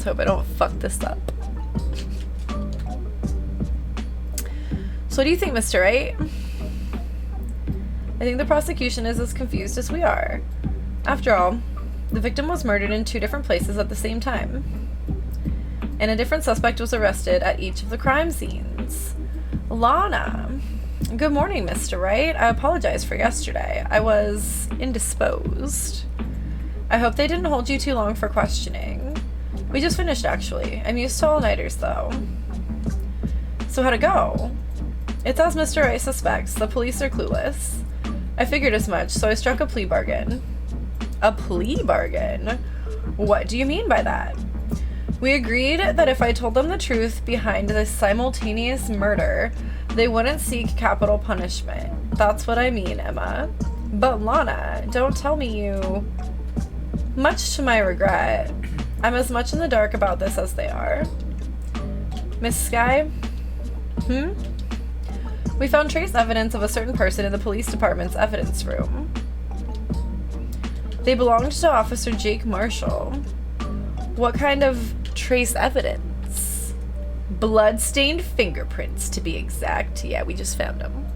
hope I don't fuck this up. So what do you think, Mr. Wright? I think the prosecution is as confused as we are. After all, the victim was murdered in 2 different places at the same time, and a different suspect was arrested at each of the crime scenes. Lana. Good morning, Mr. Wright. I apologize for yesterday. I was indisposed. I hope they didn't hold you too long for questioning. We just finished, actually. I'm used to all-nighters, though. So how'd it go? It's as Mr. Wright suspects. The police are clueless. I figured as much, so I struck a plea bargain. A plea bargain? What do you mean by that? We agreed that if I told them the truth behind this simultaneous murder, they wouldn't seek capital punishment. That's what I mean, Emma. But Lana, don't tell me you... Much to my regret, I'm as much in the dark about this as they are. Miss Skye? We found trace evidence of a certain person in the police department's evidence room. They belonged to Officer Jake Marshall. What kind of trace evidence? Blood-stained fingerprints, to be exact. Yeah, we just found them.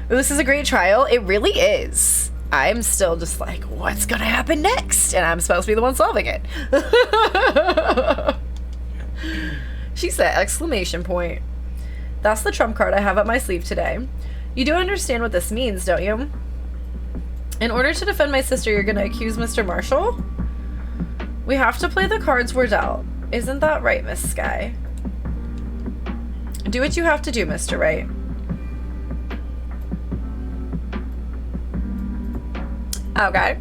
Ooh, this is a great trial. It really is. I'm still just like, what's gonna happen next? And I'm supposed to be the one solving it. She said, exclamation point. That's the trump card I have up my sleeve today. You do understand what this means, don't you? In order to defend my sister, you're gonna accuse Mr. Marshall? We have to play the cards we're dealt. Isn't that right, Miss Skye? Do what you have to do, Mr. Wright. Okay.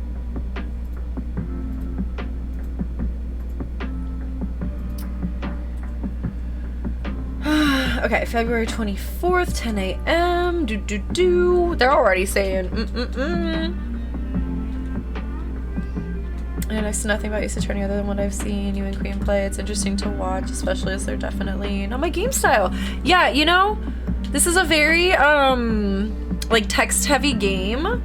Okay, February 24th, 10 a.m. They're already saying I know next to nothing about Ace Attorney other than what I've seen you and Queen play. It's interesting to watch, especially as they're definitely not my game style. Yeah, you know, this is a very like text-heavy game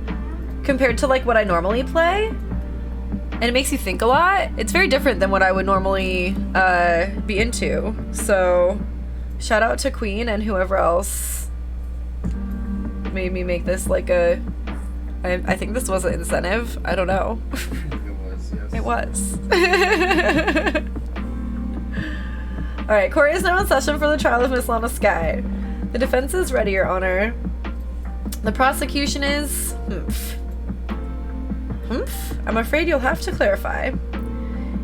compared to like what I normally play, and it makes you think a lot. It's very different than what I would normally be into. So shout out to Queen and whoever else made me make this like a... I think this was an incentive. I don't know. It was. Alright, court is now in session for the trial of Miss Lana Skye. The defense is ready, Your Honor. The prosecution is... I'm afraid you'll have to clarify.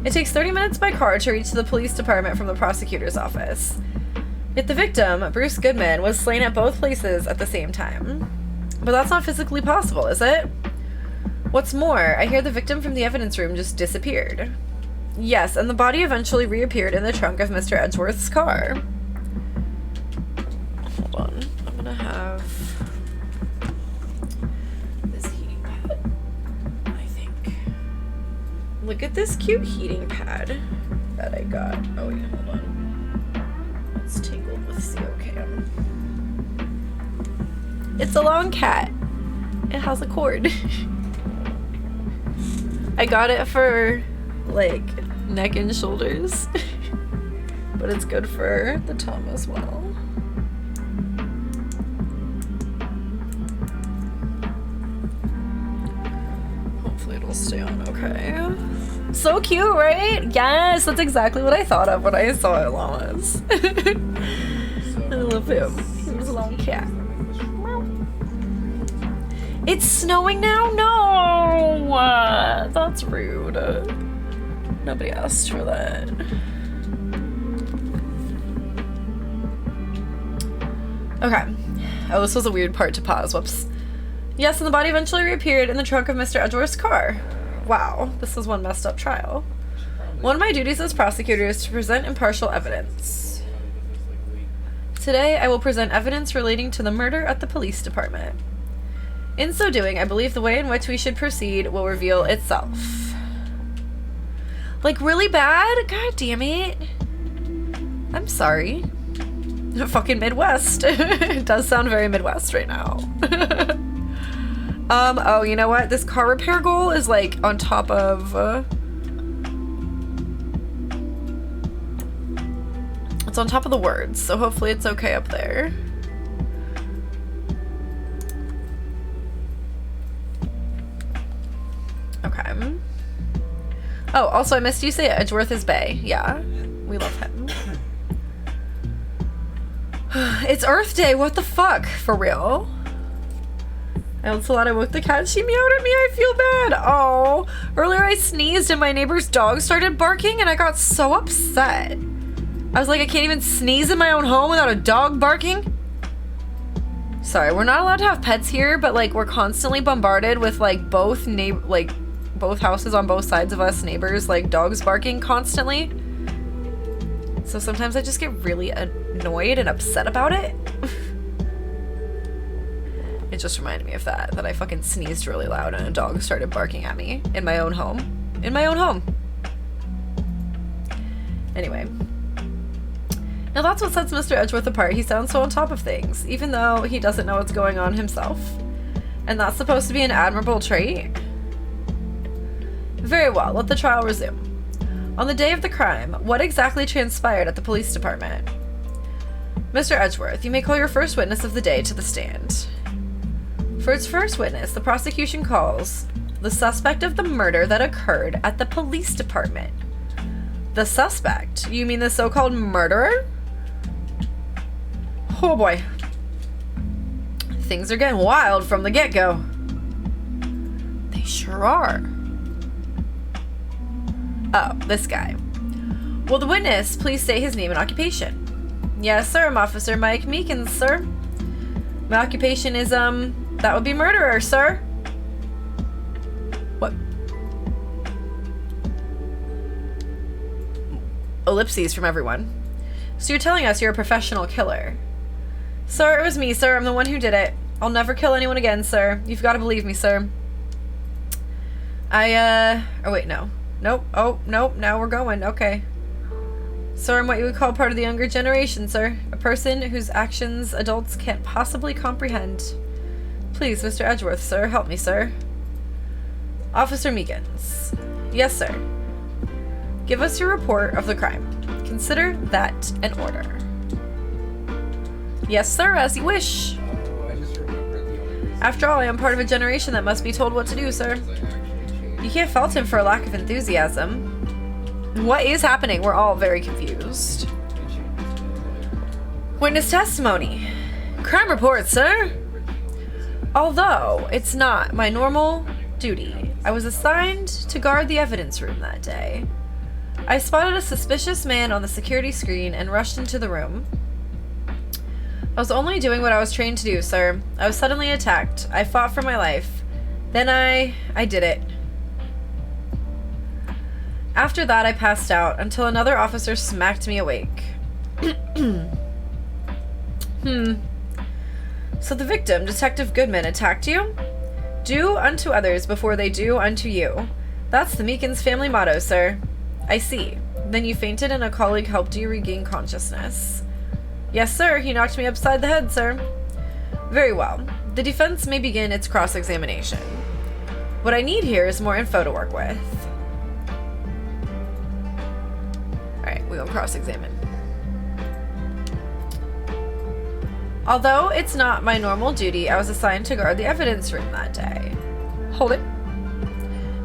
It takes 30 minutes by car to reach the police department from the prosecutor's office. Yet the victim, Bruce Goodman, was slain at both places at the same time. But that's not physically possible, is it? What's more, I hear the victim from the evidence room just disappeared. Yes, and the body eventually reappeared in the trunk of Mr. Edgeworth's car. Hold on, I'm gonna have this heating pad, I think. Look at this cute heating pad that I got. Oh wait, hold on. It's tangled with CO-cam. It's a long cat. It has a cord. I got it for like neck and shoulders, but it's good for the tongue as well. Hopefully it'll stay on okay. So cute, right? Yes, that's exactly what I thought of when I saw it, Llamas. I love him. He was a long cat. It's snowing now? No! That's rude. Nobody asked for that. Okay. Oh, this was a weird part to pause. Whoops. Yes, and the body eventually reappeared in the trunk of Mr. Edgeworth's car. Wow, this is one messed up trial. One of my duties as prosecutor is to present impartial evidence. Today, I will present evidence relating to the murder at the police department. In so doing, I believe the way in which we should proceed will reveal itself. Like, really bad? God damn it. I'm sorry. Fucking Midwest. It does sound very Midwest right now. Oh, you know what? This car repair goal is like on top of... It's on top of the words, so hopefully it's okay up there. Okay. Oh, also I missed you say Edgeworth is bae. Yeah, we love him. It's Earth Day, what the fuck? For real? I woke the cat, she meowed at me, I feel bad. Oh, earlier I sneezed and my neighbor's dog started barking and I got so upset. I was like, I can't even sneeze in my own home without a dog barking? Sorry, we're not allowed to have pets here, but like we're constantly bombarded with like both houses on both sides of us neighbors, like dogs barking constantly. So sometimes I just get really annoyed and upset about it. It just reminded me of that I fucking sneezed really loud and a dog started barking at me in my own home. In my own home. Anyway. Now that's what sets Mr. Edgeworth apart. He sounds so on top of things, even though he doesn't know what's going on himself. And that's supposed to be an admirable trait? Very well, let the trial resume. On the day of the crime, what exactly transpired at the police department? Mr. Edgeworth, you may call your first witness of the day to the stand. For its first witness, the prosecution calls the suspect of the murder that occurred at the police department. The suspect? You mean the so-called murderer? Oh boy. Things are getting wild from the get-go. They sure are. Oh, this guy. Will the witness please state his name and occupation? Yes, sir, I'm Officer Mike Meekins, sir. My occupation is, that would be murderer, sir. What? Ellipses from everyone. So you're telling us you're a professional killer? Sir, it was me, sir. I'm the one who did it. I'll never kill anyone again, sir. You've got to believe me, sir. Oh wait, no. Nope. Oh, nope. Now we're going. Okay. So I'm what you would call part of the younger generation, sir. A person whose actions adults can't possibly comprehend. Please, Mr. Edgeworth, sir. Help me, sir. Officer Meekins. Yes, sir. Give us your report of the crime. Consider that an order. Yes, sir, as you wish. After all, I am part of a generation that must be told what to do, sir. You can't fault him for a lack of enthusiasm. What is happening? We're all very confused. Witness testimony. Crime report, sir. Although it's not my normal duty, I was assigned to guard the evidence room that day. I spotted a suspicious man on the security screen and rushed into the room. I was only doing what I was trained to do, sir. I was suddenly attacked. I fought for my life. Then I did it. After that, I passed out until another officer smacked me awake. So the victim, Detective Goodman, attacked you? Do unto others before they do unto you. That's the Meekins family motto, sir. I see. Then you fainted and a colleague helped you regain consciousness. Yes, sir. He knocked me upside the head, sir. Very well. The defense may begin its cross-examination. What I need here is more info to work with. Alright, we will cross-examine. Although it's not my normal duty, I was assigned to guard the evidence room that day. Hold it.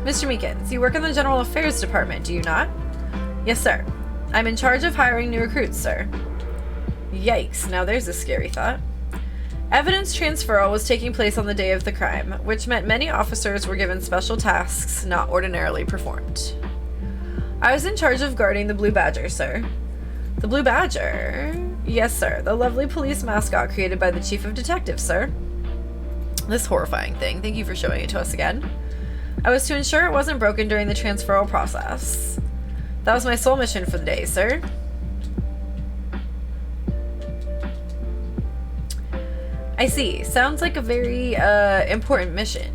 Mr. Meekins, you work in the General Affairs Department, do you not? Yes, sir. I'm in charge of hiring new recruits, sir. Yikes, now there's a scary thought. Evidence transferal was taking place on the day of the crime, which meant many officers were given special tasks not ordinarily performed. I was in charge of guarding the Blue Badger, sir. The Blue Badger? Yes, sir. The lovely police mascot created by the Chief of Detectives, sir. This horrifying thing. Thank you for showing it to us again. I was to ensure it wasn't broken during the transferal process. That was my sole mission for the day, sir. I see. Sounds like a very, important mission.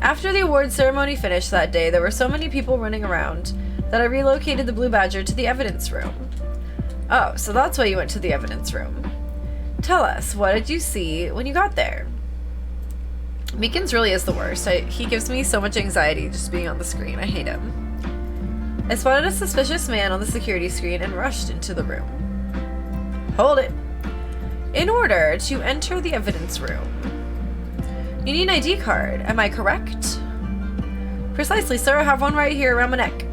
After the award ceremony finished that day, there were so many people running around that I relocated the Blue Badger to the evidence room. Oh, so that's why you went to the evidence room. Tell us, what did you see when you got there? Meekins really is the worst. He gives me so much anxiety just being on the screen. I hate him. I spotted a suspicious man on the security screen and rushed into the room. Hold it. In order to enter the evidence room, you need an ID card. Am I correct? Precisely, sir. I have one right here around my neck.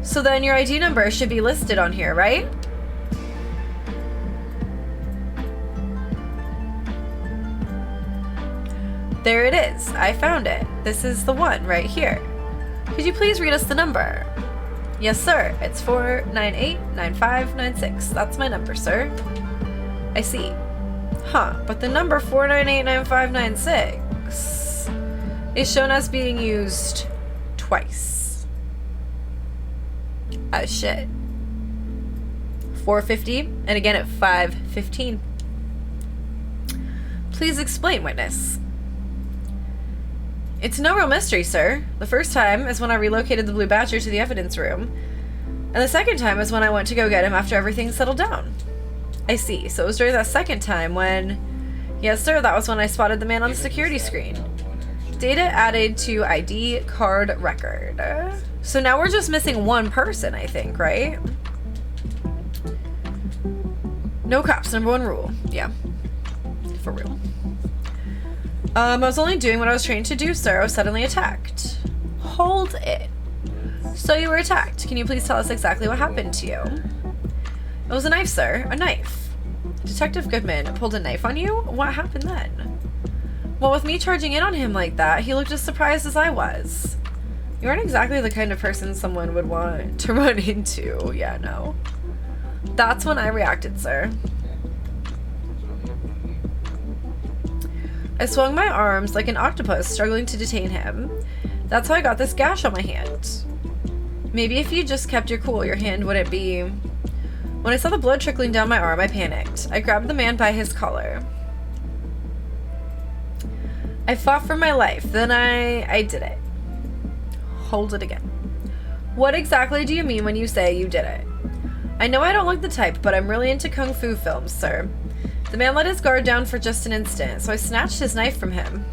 So then your ID number should be listed on here, right? There it is. I found it. This is the one right here. Could you please read us the number? Yes, sir. It's 498-9596. That's my number, sir. I see. Huh, but the number 498-9596 is shown as being used twice. Oh, shit. 450, and again at 5:15. Please explain, witness. It's no real mystery, sir. The first time is when I relocated the Blue Badger to the evidence room, and the second time is when I went to go get him after everything settled down. I see. So it was during that second time when... Yes, sir, that was when I spotted the man on the security screen. Data added to ID card record. So now we're just missing one person, I think, right? No cops, number one rule. Yeah. For real. I was only doing what I was trained to do, sir. I was suddenly attacked. Hold it. So you were attacked. Can you please tell us exactly what happened to you? It was a knife, sir. A knife. Detective Goodman pulled a knife on you? What happened then? Well, with me charging in on him like that, he looked as surprised as I was. You aren't exactly the kind of person someone would want to run into. Yeah, no. That's when I reacted, sir. I swung my arms like an octopus struggling to detain him. That's how I got this gash on my hand. Maybe if you just kept your cool, your hand wouldn't be... When I saw the blood trickling down my arm, I panicked. I grabbed the man by his collar. I fought for my life. Then I did it. Hold it again. What exactly do you mean when you say you did it? I know I don't look the type, but I'm really into kung fu films, sir. The man let his guard down for just an instant, so I snatched his knife from him.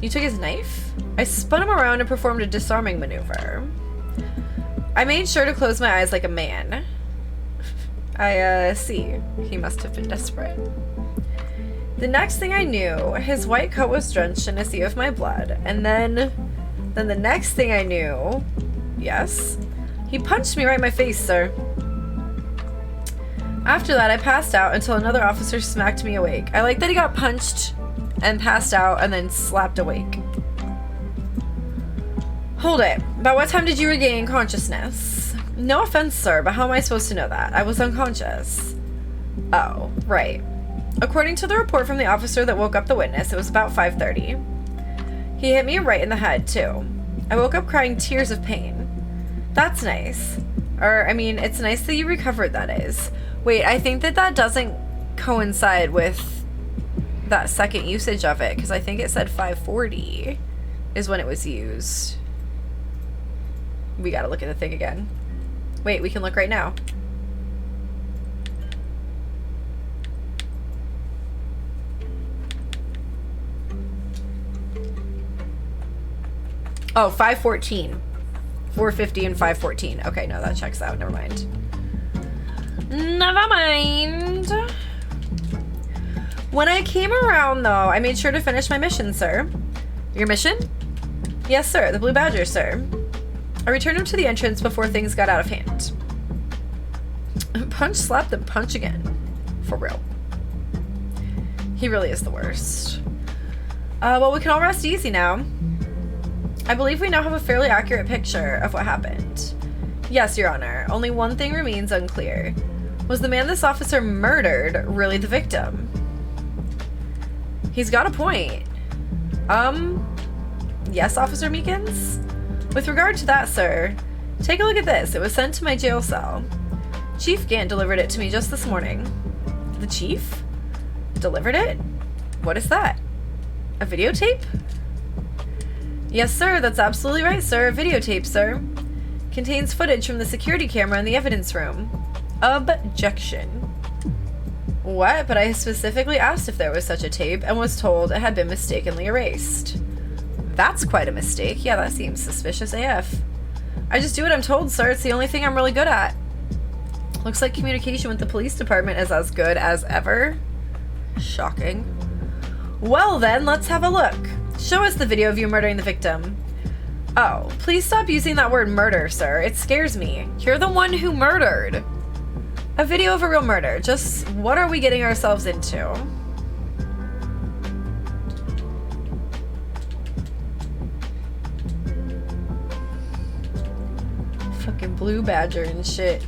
You took his knife? I spun him around and performed a disarming maneuver. I made sure to close my eyes like a man. I see. He must have been desperate. The next thing I knew, his white coat was drenched in a sea of my blood, and then the next thing I knew, yes, he punched me right in my face, sir. After that, I passed out until another officer smacked me awake. I like that he got punched and passed out and then slapped awake. Hold it. About what time did you regain consciousness? No offense, sir, but how am I supposed to know that? I was unconscious. Oh, right. According to the report from the officer that woke up the witness, it was about 5:30. He hit me right in the head, too. I woke up crying tears of pain. That's nice. Or, I mean, it's nice that you recovered, that is. Wait, I think that doesn't coincide with that second usage of it, because I think it said 5:40 is when it was used. We gotta look at the thing again. Wait, we can look right now. Oh, 5:14. 4:50 and 5:14. Okay, no, that checks out. Never mind. Never mind. When I came around, though, I made sure to finish my mission, sir. Your mission? Yes, sir. The Blue Badger, sir. I returned him to the entrance before things got out of hand. Punch, slap, then punch again. For real. He really is the worst. Well, we can all rest easy now. I believe we now have a fairly accurate picture of what happened. Yes, Your Honor. Only one thing remains unclear. Was the man this officer murdered really the victim? He's got a point. Yes, Officer Meekins? With regard to that, sir, take a look at this. It was sent to my jail cell. Chief Gant delivered it to me just this morning. The chief? Delivered it? What is that? A videotape? Yes, sir, that's absolutely right, sir. A videotape, sir. Contains footage from the security camera in the evidence room. Objection. What? But I specifically asked if there was such a tape and was told it had been mistakenly erased. That's quite a mistake. Yeah, that seems suspicious AF. I just do what I'm told, sir. It's the only thing I'm really good at. Looks like communication with the police department is as good as ever. Shocking. Well then, let's have a look. Show us the video of you murdering the victim. Oh, please stop using that word murder, sir. It scares me. You're the one who murdered. A video of a real murder. Just what are we getting ourselves into? Fucking blue badger and shit.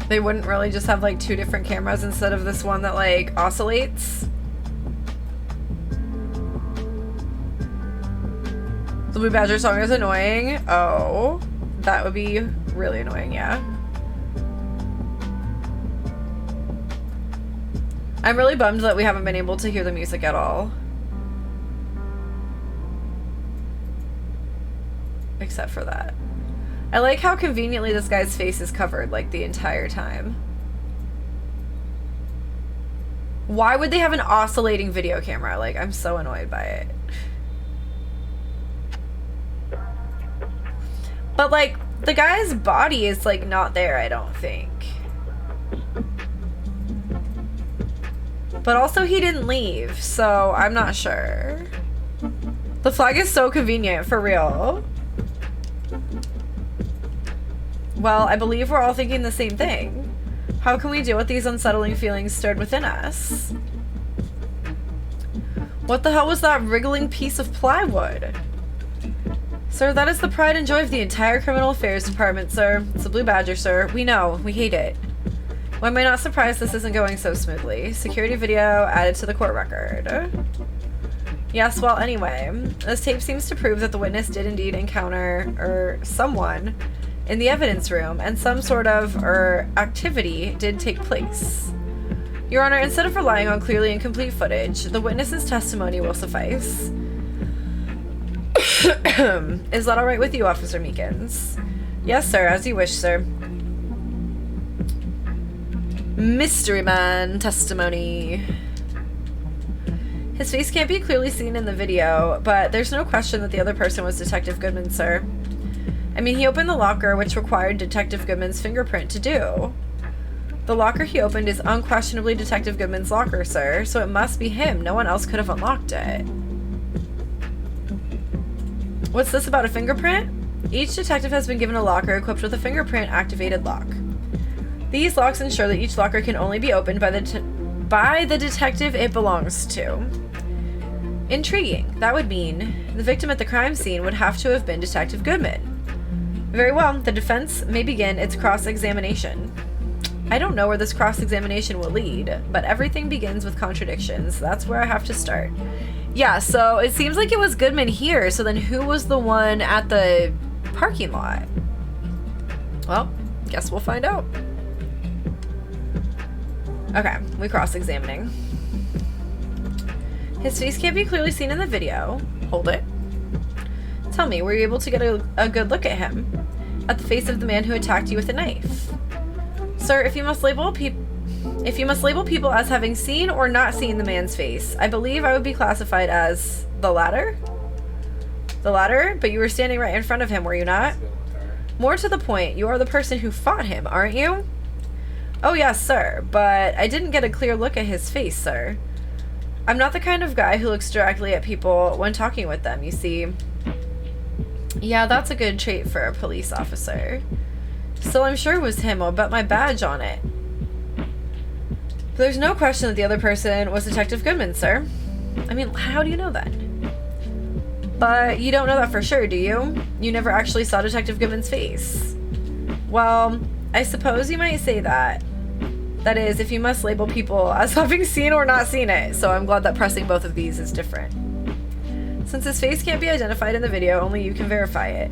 They wouldn't really just have like 2 different cameras instead of this one that like oscillates. The Blue Badger song is annoying. Oh, that would be really annoying, yeah. I'm really bummed that we haven't been able to hear the music at all. Except for that. I like how conveniently this guy's face is covered, like, the entire time. Why would they have an oscillating video camera? Like, I'm so annoyed by it. But, like, the guy's body is, like, not there, I don't think. But also he didn't leave, so I'm not sure. The flag is so convenient, for real. Well, I believe we're all thinking the same thing. How can we deal with these unsettling feelings stirred within us? What the hell was that wriggling piece of plywood? Sir, that is the pride and joy of the entire Criminal Affairs Department, sir. It's the Blue Badger, sir. We know. We hate it. Why am I not surprised this isn't going so smoothly? Security video added to the court record. Yes, well, anyway, this tape seems to prove that the witness did indeed encounter, someone in the evidence room, and some sort of, activity did take place. Your Honor, instead of relying on clearly incomplete footage, the witness's testimony will suffice. Is that alright with you, Officer Meekins? Yes, sir, as you wish, sir. Mystery Man testimony. His face can't be clearly seen in the video, but there's no question that the other person was Detective Goodman, sir. I mean, he opened the locker, which required Detective Goodman's fingerprint to do. The locker he opened is unquestionably Detective Goodman's locker, sir, so it must be him. No one else could have unlocked it. What's this about a fingerprint? Each detective has been given a locker equipped with a fingerprint-activated lock. These locks ensure that each locker can only be opened by the detective it belongs to. Intriguing. That would mean the victim at the crime scene would have to have been Detective Goodman. Very well, the defense may begin its cross-examination. I don't know where this cross-examination will lead, but everything begins with contradictions. That's where I have to start. Yeah, so it seems like it was Goodman here, so then who was the one at the parking lot? Well, guess we'll find out. Okay, we cross-examining. His face can't be clearly seen in the video. Hold it. Tell me, were you able to get a good look at him? At the face of the man who attacked you with a knife? Sir, if you must label people as having seen or not seen the man's face, I believe I would be classified as the latter? The latter? But you were standing right in front of him, were you not? More to the point, you are the person who fought him, aren't you? Oh yes, sir, but I didn't get a clear look at his face, sir. I'm not the kind of guy who looks directly at people when talking with them, you see. Yeah, that's a good trait for a police officer. Still, I'm sure it was him. I'll bet my badge on it. But there's no question that the other person was Detective Goodman, sir. I mean, how do you know that? But you don't know that for sure, do you? You never actually saw Detective Goodman's face. Well, I suppose you might say that. That is, if you must label people as having seen or not seen it. So I'm glad that pressing both of these is different. Since his face can't be identified in the video, only you can verify it.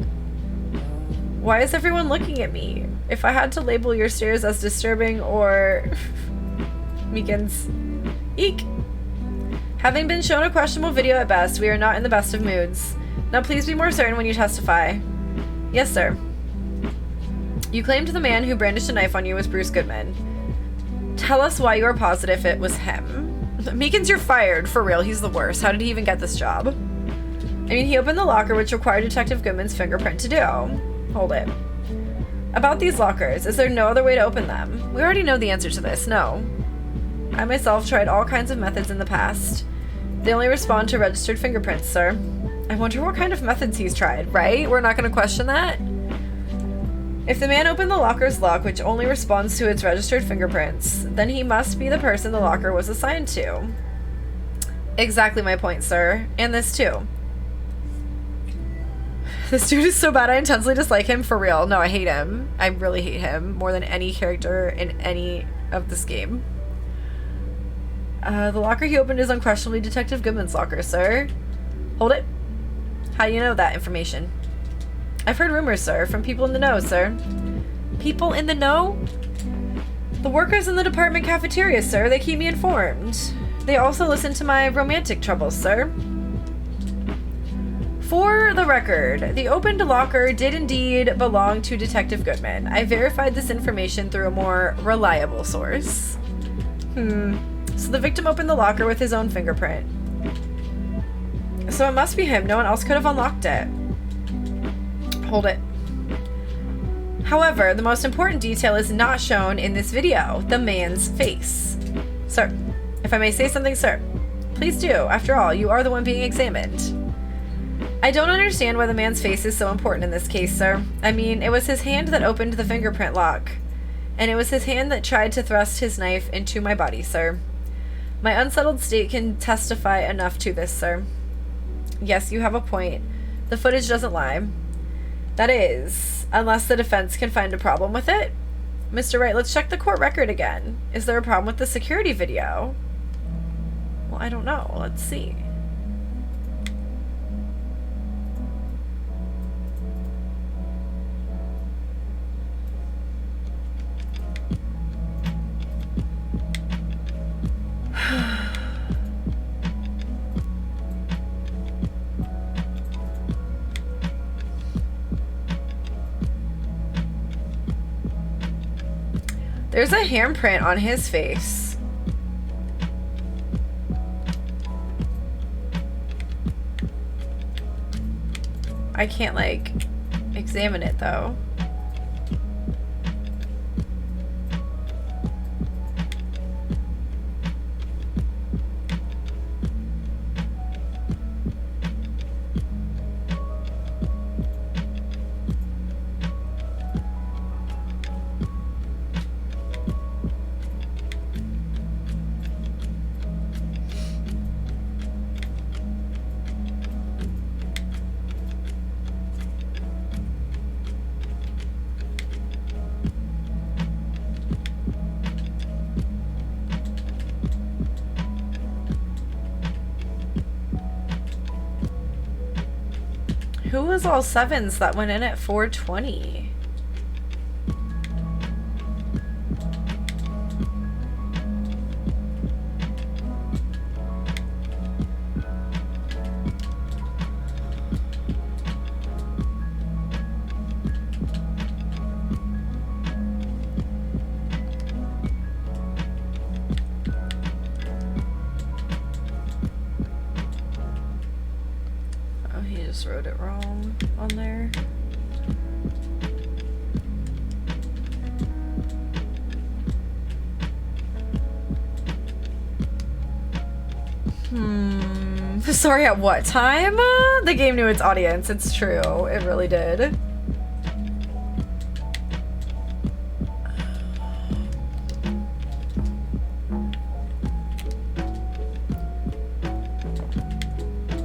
Why is everyone looking at me? If I had to label your stares as disturbing or... Meekins. Eek! Having been shown a questionable video at best, we are not in the best of moods. Now please be more certain when you testify. Yes, sir. You claimed the man who brandished a knife on you was Bruce Goodman. Tell us why you are positive it was him. Meekins, you're fired. For real, he's the worst. How did he even get this job? I mean, he opened the locker, which required Detective Goodman's fingerprint to do. Hold it. About these lockers, is there no other way to open them? We already know the answer to this. No. I myself tried all kinds of methods in the past. They only respond to registered fingerprints, sir. I wonder what kind of methods he's tried, right? We're not going to question that? If the man opened the locker's lock, which only responds to its registered fingerprints, then he must be the person the locker was assigned to. Exactly my point, sir. And this too. This dude is so bad I intensely dislike him, for real. No, I hate him. I really hate him more than any character in any of this game. The locker he opened is unquestionably Detective Goodman's locker, sir. Hold it. How do you know that information? I've heard rumors, sir, from people in the know, sir. People in the know? The workers in the department cafeteria, sir. They keep me informed. They also listen to my romantic troubles, sir. For the record, the opened locker did indeed belong to Detective Goodman. I verified this information through a more reliable source. So the victim opened the locker with his own fingerprint. So it must be him. No one else could have unlocked it. Hold it. However, the most important detail is not shown in this video. The man's face. Sir, if I may say something, sir. Please do. After all, you are the one being examined. I don't understand why the man's face is so important in this case, sir. I mean, it was his hand that opened the fingerprint lock. And it was his hand that tried to thrust his knife into my body, sir. My unsettled state can testify enough to this, sir. Yes, you have a point. The footage doesn't lie. That is, unless the defense can find a problem with it. Mr. Wright, let's check the court record again. Is there a problem with the security video? Well, I don't know. Let's see. There's a handprint on his face. I can't, like, examine it, though. Who was all sevens that went in at 420? Just wrote it wrong on there. Sorry, at what time? The game knew its audience. It's true. It really did.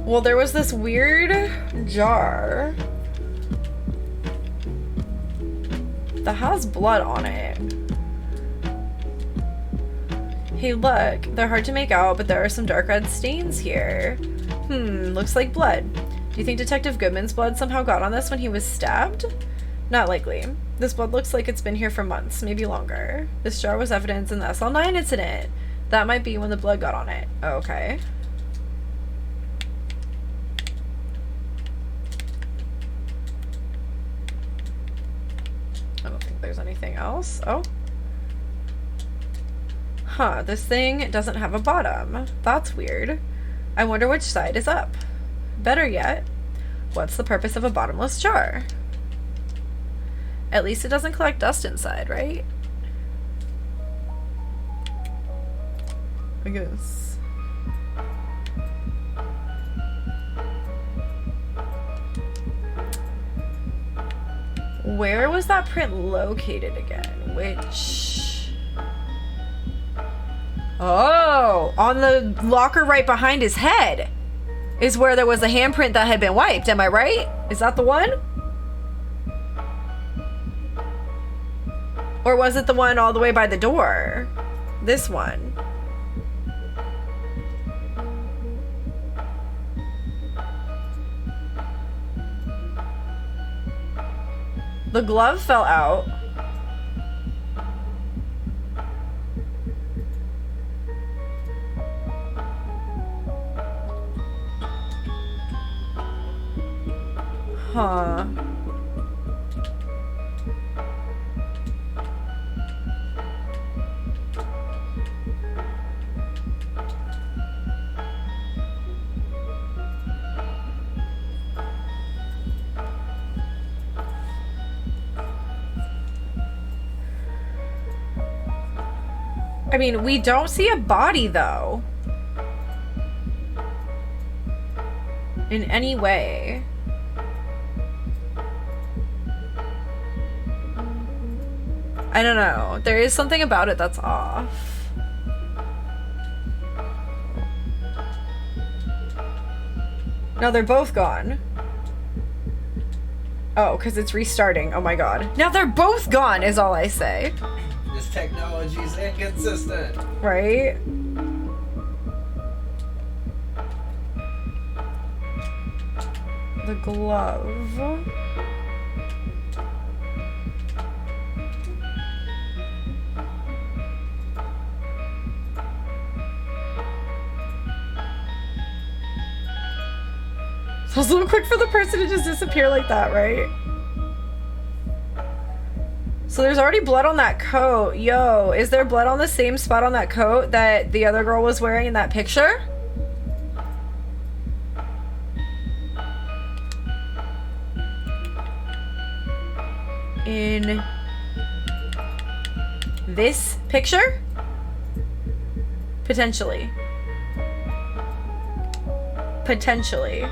Well, there was this weird jar that has blood on it. Hey, look. They're hard to make out, but there are some dark red stains here. Looks like blood. Do you think Detective Goodman's blood somehow got on this when he was stabbed? Not likely. This blood looks like it's been here for months, maybe longer. This jar was evidence in the SL9 incident. That might be when the blood got on it. Okay. I don't think there's anything else. Oh. Huh, this thing doesn't have a bottom. That's weird. I wonder which side is up. Better yet, what's the purpose of a bottomless jar? At least it doesn't collect dust inside, right? I guess. Where was that print located again? Which... Oh! On the locker right behind his head is where there was a handprint that had been wiped. Am I right? Is that the one? Or was it the one all the way by the door? This one. The glove fell out. Huh. I mean, we don't see a body, though. In any way. I don't know. There is something about it that's off. No, they're both gone. Oh, because it's restarting. Oh my god. Now they're both gone, is all I say. This technology is inconsistent. Right? The glove. It's also quick for the person to just disappear like that, right? So there's already blood on that coat. Yo, is there blood on the same spot on that coat that the other girl was wearing in that picture? In this picture? Potentially. Potentially.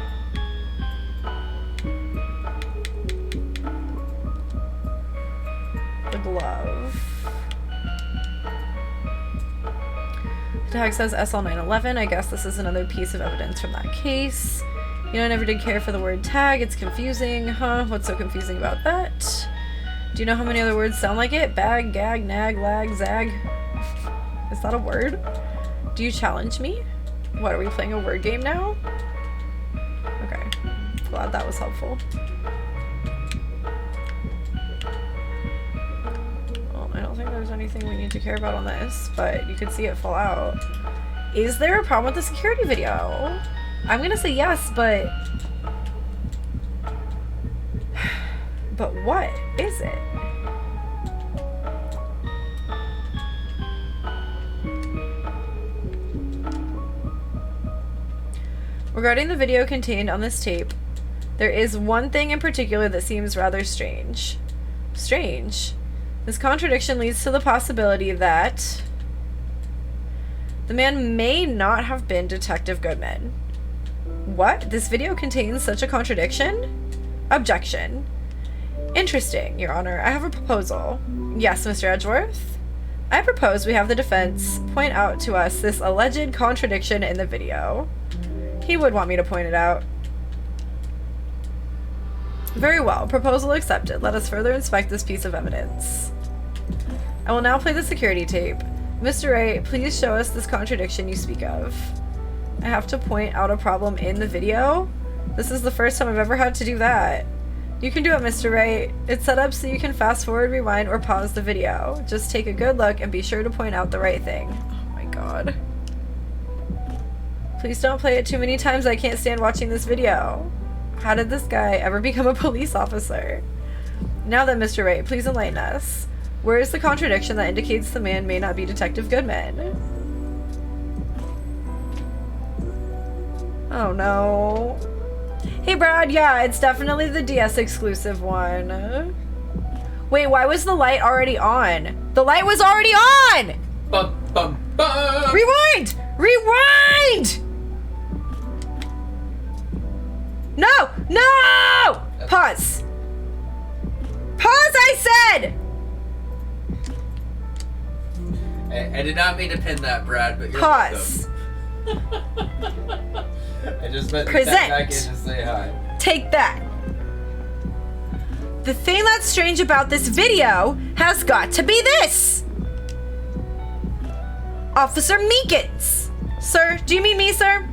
The glove. The tag says SL911. I guess this is another piece of evidence from that case. You know, I never did care for the word tag. It's confusing. Huh? What's so confusing about that? Do you know how many other words sound like it? Bag, gag, nag, lag, zag. Is that a word? Do you challenge me? What, are we playing a word game now? Okay. Glad that was helpful. Well, I don't think there's anything we need to care about on this, but you could see it fall out. Is there a problem with the security video? I'm gonna say yes, but... But what is it? Regarding the video contained on this tape, there is one thing in particular that seems rather strange. Strange. This contradiction leads to the possibility that the man may not have been Detective Goodman. What? This video contains such a contradiction? Objection. Interesting, Your Honor. I have a proposal. Yes, Mr. Edgeworth? I propose we have the defense point out to us this alleged contradiction in the video. He would want me to point it out. Very well. Proposal accepted. Let us further inspect this piece of evidence. I will now play the security tape. Mr. Wright, please show us this contradiction you speak of. I have to point out a problem in the video? This is the first time I've ever had to do that. You can do it, Mr. Wright. It's set up so you can fast forward, rewind, or pause the video. Just take a good look and be sure to point out the right thing. Oh my god. Please don't play it too many times. I can't stand watching this video. How did this guy ever become a police officer? Now then, Mr. Wright, please enlighten us. Where is the contradiction that indicates the man may not be Detective Goodman? Oh no. Hey Brad, yeah, it's definitely the DS exclusive one. Wait, why was the light already on? The light was already on! Bum, bum, bum. Rewind! Rewind! No! No! Pause. Pause, I said! I did not mean to pin that, Brad, but you're Pause. welcome. I just meant to Present. step back in to say hi. Take that. The thing that's strange about this video has got to be this. Officer Meekins. Sir, do you mean me, sir?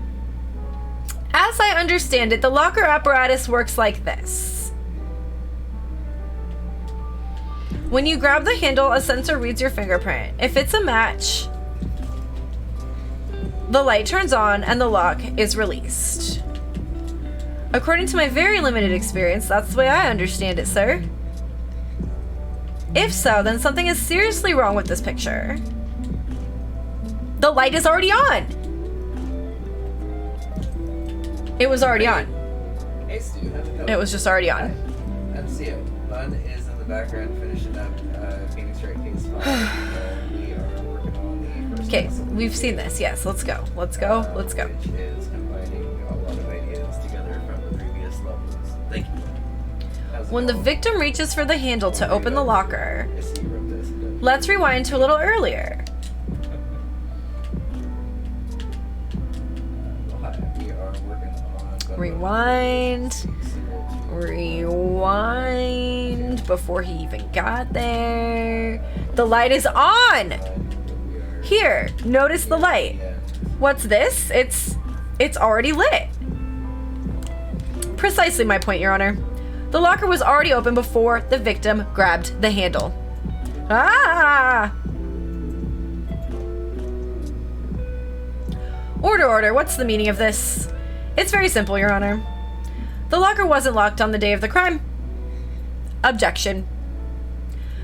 As I understand it, the locker apparatus works like this. When you grab the handle, a sensor reads your fingerprint. If it's a match, the light turns on and the lock is released. According to my very limited experience, that's the way I understand it, sir. If so, then something is seriously wrong with this picture. The light is already on! It was already on. Hey Stu, how's it going? It was just already on. I'm Cio. Bun is in the background finishing up Phoenix Wright case file. We are working on the first Okay, episode. we've seen this. Yes, let's go. Let's go. Let's go. Which is combining a lot of ideas together from the previous levels. Thank you. How's it When the going? victim reaches for the handle to open the locker, I see you wrote this. let's rewind to a little earlier. We are working on Rewind. Rewind. Before he even got there. The light is on! Here, notice the light. What's this? It's already lit. Precisely my point, Your Honor. The locker was already open before the victim grabbed the handle. Ah! Order, what's the meaning of this? It's very simple, Your Honor. The locker wasn't locked on the day of the crime. Objection.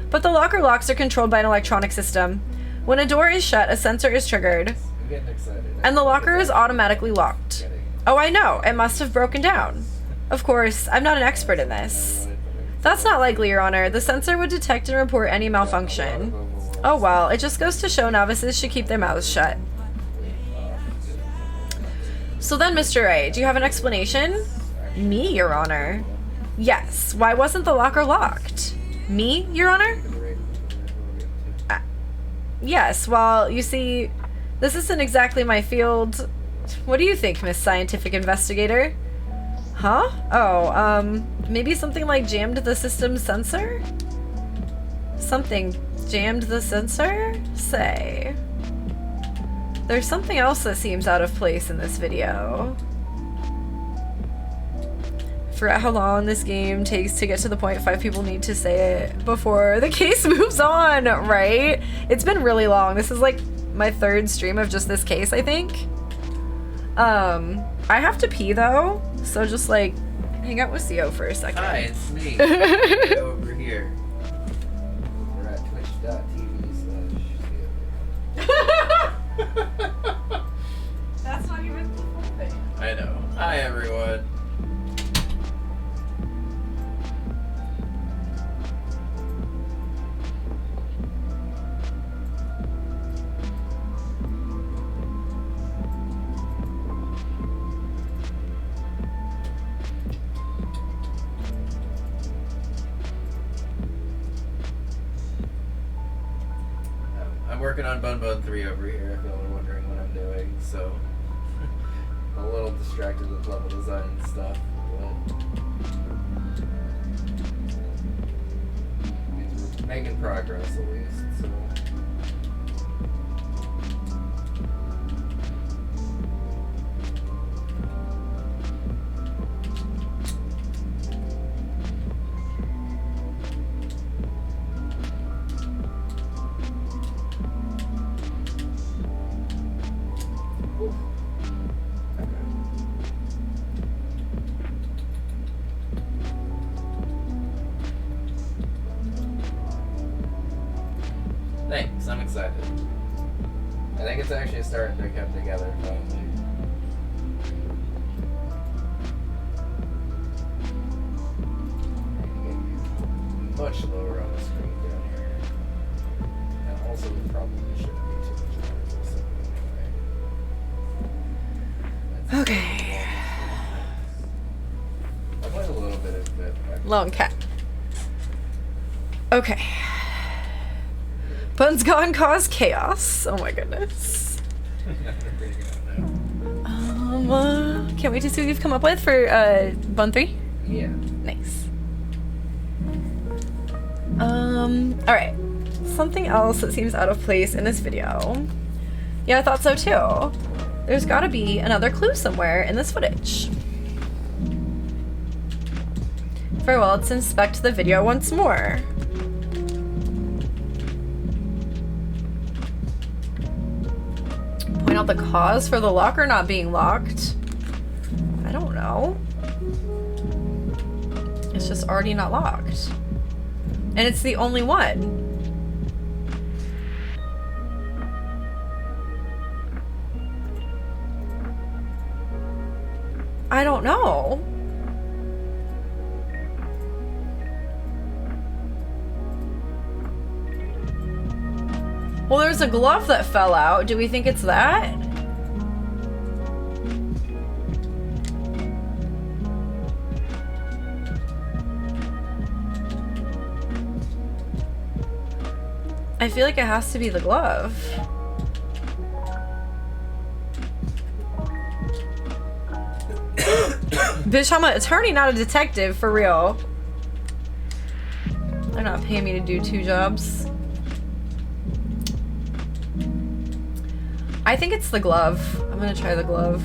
But the locker locks are controlled by an electronic system. When a door is shut, a sensor is triggered, I'm getting excited. and the locker is automatically locked. Oh, I know. It must have broken down. Of course, I'm not an expert in this. That's not likely, Your Honor. The sensor would detect and report any malfunction. Oh well, it just goes to show novices should keep their mouths shut. So then, Mr. Wright, do you have an explanation? Me, Your Honor. Yes. Why wasn't the locker locked? Me, Your Honor? Yes, well, you see, this isn't exactly my field. What do you think, Miss Scientific Investigator? Huh? Oh, maybe something like jammed the system sensor? Something jammed the sensor? Say. There's something else that seems out of place in this video. Forget how long this game takes to get to the point 5 people need to say it before the case moves on, right? It's been really long. This is like my 3rd stream of just this case, I think. I have to pee though, so just like hang out with Cio for a second. Hi, it's me. Go over here. We're at twitch.tv/Cio. That's not even the full thing. I know. Hi, everyone. I'm working on Bun 3 over here, if y'all are wondering what I'm doing, so I'm a little distracted with level design and stuff, but means we're making progress at least, so. Thanks, I'm excited. I think it's actually starting to come together finally. Much lower on the screen down here. And also we probably shouldn't be too much noise anyway. Okay. I played a little bit of it. Lone cat. Okay. Buns gone cause chaos. Oh my goodness. Can't wait to see what you've come up with for Bun 3. Yeah. Nice. Alright. Something else that seems out of place in this video. Yeah, I thought so too. There's gotta be another clue somewhere in this footage. Very well, let's inspect the video once more. Point out the cause for the locker not being locked. I don't know. It's just already not locked. And it's the only one. I don't know. Well, there's a glove that fell out. Do we think it's that? I feel like it has to be the glove. Bitch, I'm an attorney, not a detective, for real. They're not paying me to do 2 jobs. I think it's the glove. I'm gonna try the glove.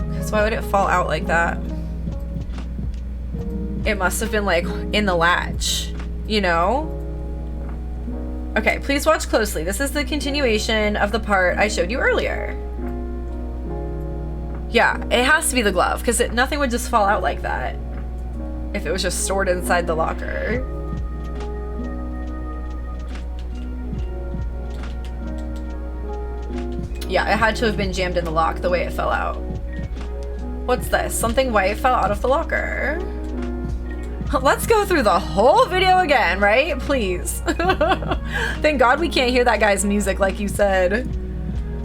Because why would it fall out like that? It must have been like in the latch, you know? Okay, please watch closely. This is the continuation of the part I showed you earlier. Yeah, it has to be the glove, because nothing would just fall out like that if it was just stored inside the locker. Yeah, it had to have been jammed in the lock the way it fell out. What's this? Something white fell out of the locker. Let's go through the whole video again, right? Please. Thank God we can't hear that guy's music like you said.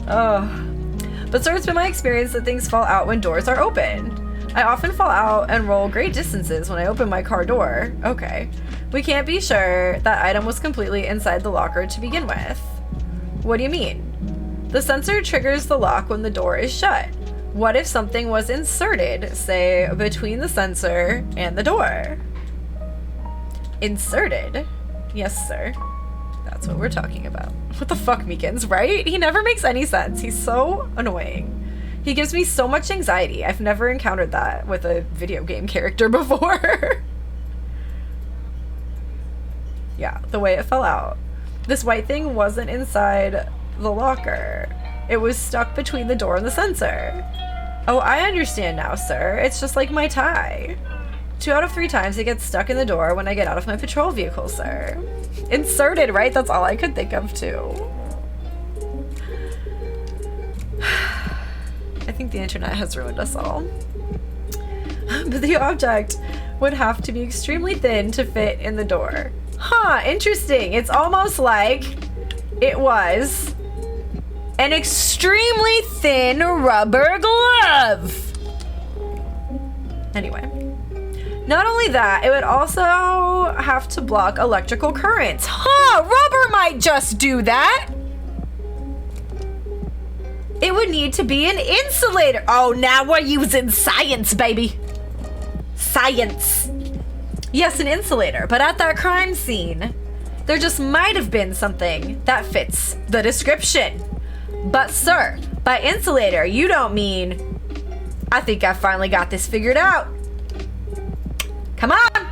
But sir, it's been my experience that things fall out when doors are opened. I often fall out and roll great distances when I open my car door. Okay. We can't be sure that item was completely inside the locker to begin with. What do you mean? The sensor triggers the lock when the door is shut. What if something was inserted, say, between the sensor and the door? Inserted? Yes, sir. That's what we're talking about. What the fuck, Meekins, right? He never makes any sense. He's so annoying. He gives me so much anxiety. I've never encountered that with a video game character before. Yeah, the way it fell out. This white thing wasn't inside the locker. It was stuck between the door and the sensor. Oh, I understand now, sir. It's just like my tie. 2 out of 3 times it gets stuck in the door when I get out of my patrol vehicle, sir. Inserted, right? That's all I could think of, too. I think the internet has ruined us all. But the object would have to be extremely thin to fit in the door. Huh, interesting. It's almost like it was an extremely thin rubber glove. Anyway. Not only that, it would also have to block electrical currents. Huh, rubber might just do that. It would need to be an insulator. Oh, now we're using science, baby. Science. Yes, an insulator, but at that crime scene, there just might have been something that fits the description. But sir, by insulator, you don't mean, I think I finally got this figured out. Come on!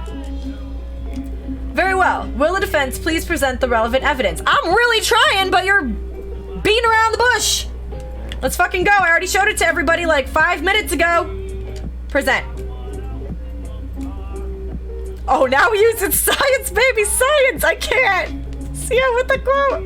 Very well. Will the defense please present the relevant evidence? I'm really trying, but you're beating around the bush. Let's fucking go. I already showed it to everybody like 5 minutes ago. Present. Oh, now we use it. Science, baby, science. I can't see it with the quote.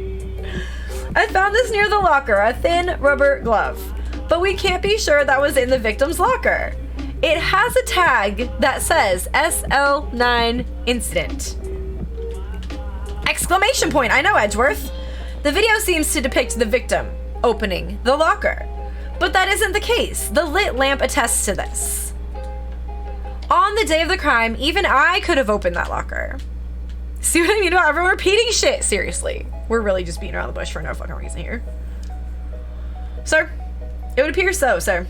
I found this near the locker, a thin rubber glove. But we can't be sure that was in the victim's locker. It has a tag that says SL9 incident. Exclamation point. I know, Edgeworth. The video seems to depict the victim opening the locker. But that isn't the case. The lit lamp attests to this. On the day of the crime, even I could have opened that locker. See what I mean about everyone repeating shit? Seriously. We're really just beating around the bush for no fucking reason here. Sir, it would appear so, sir.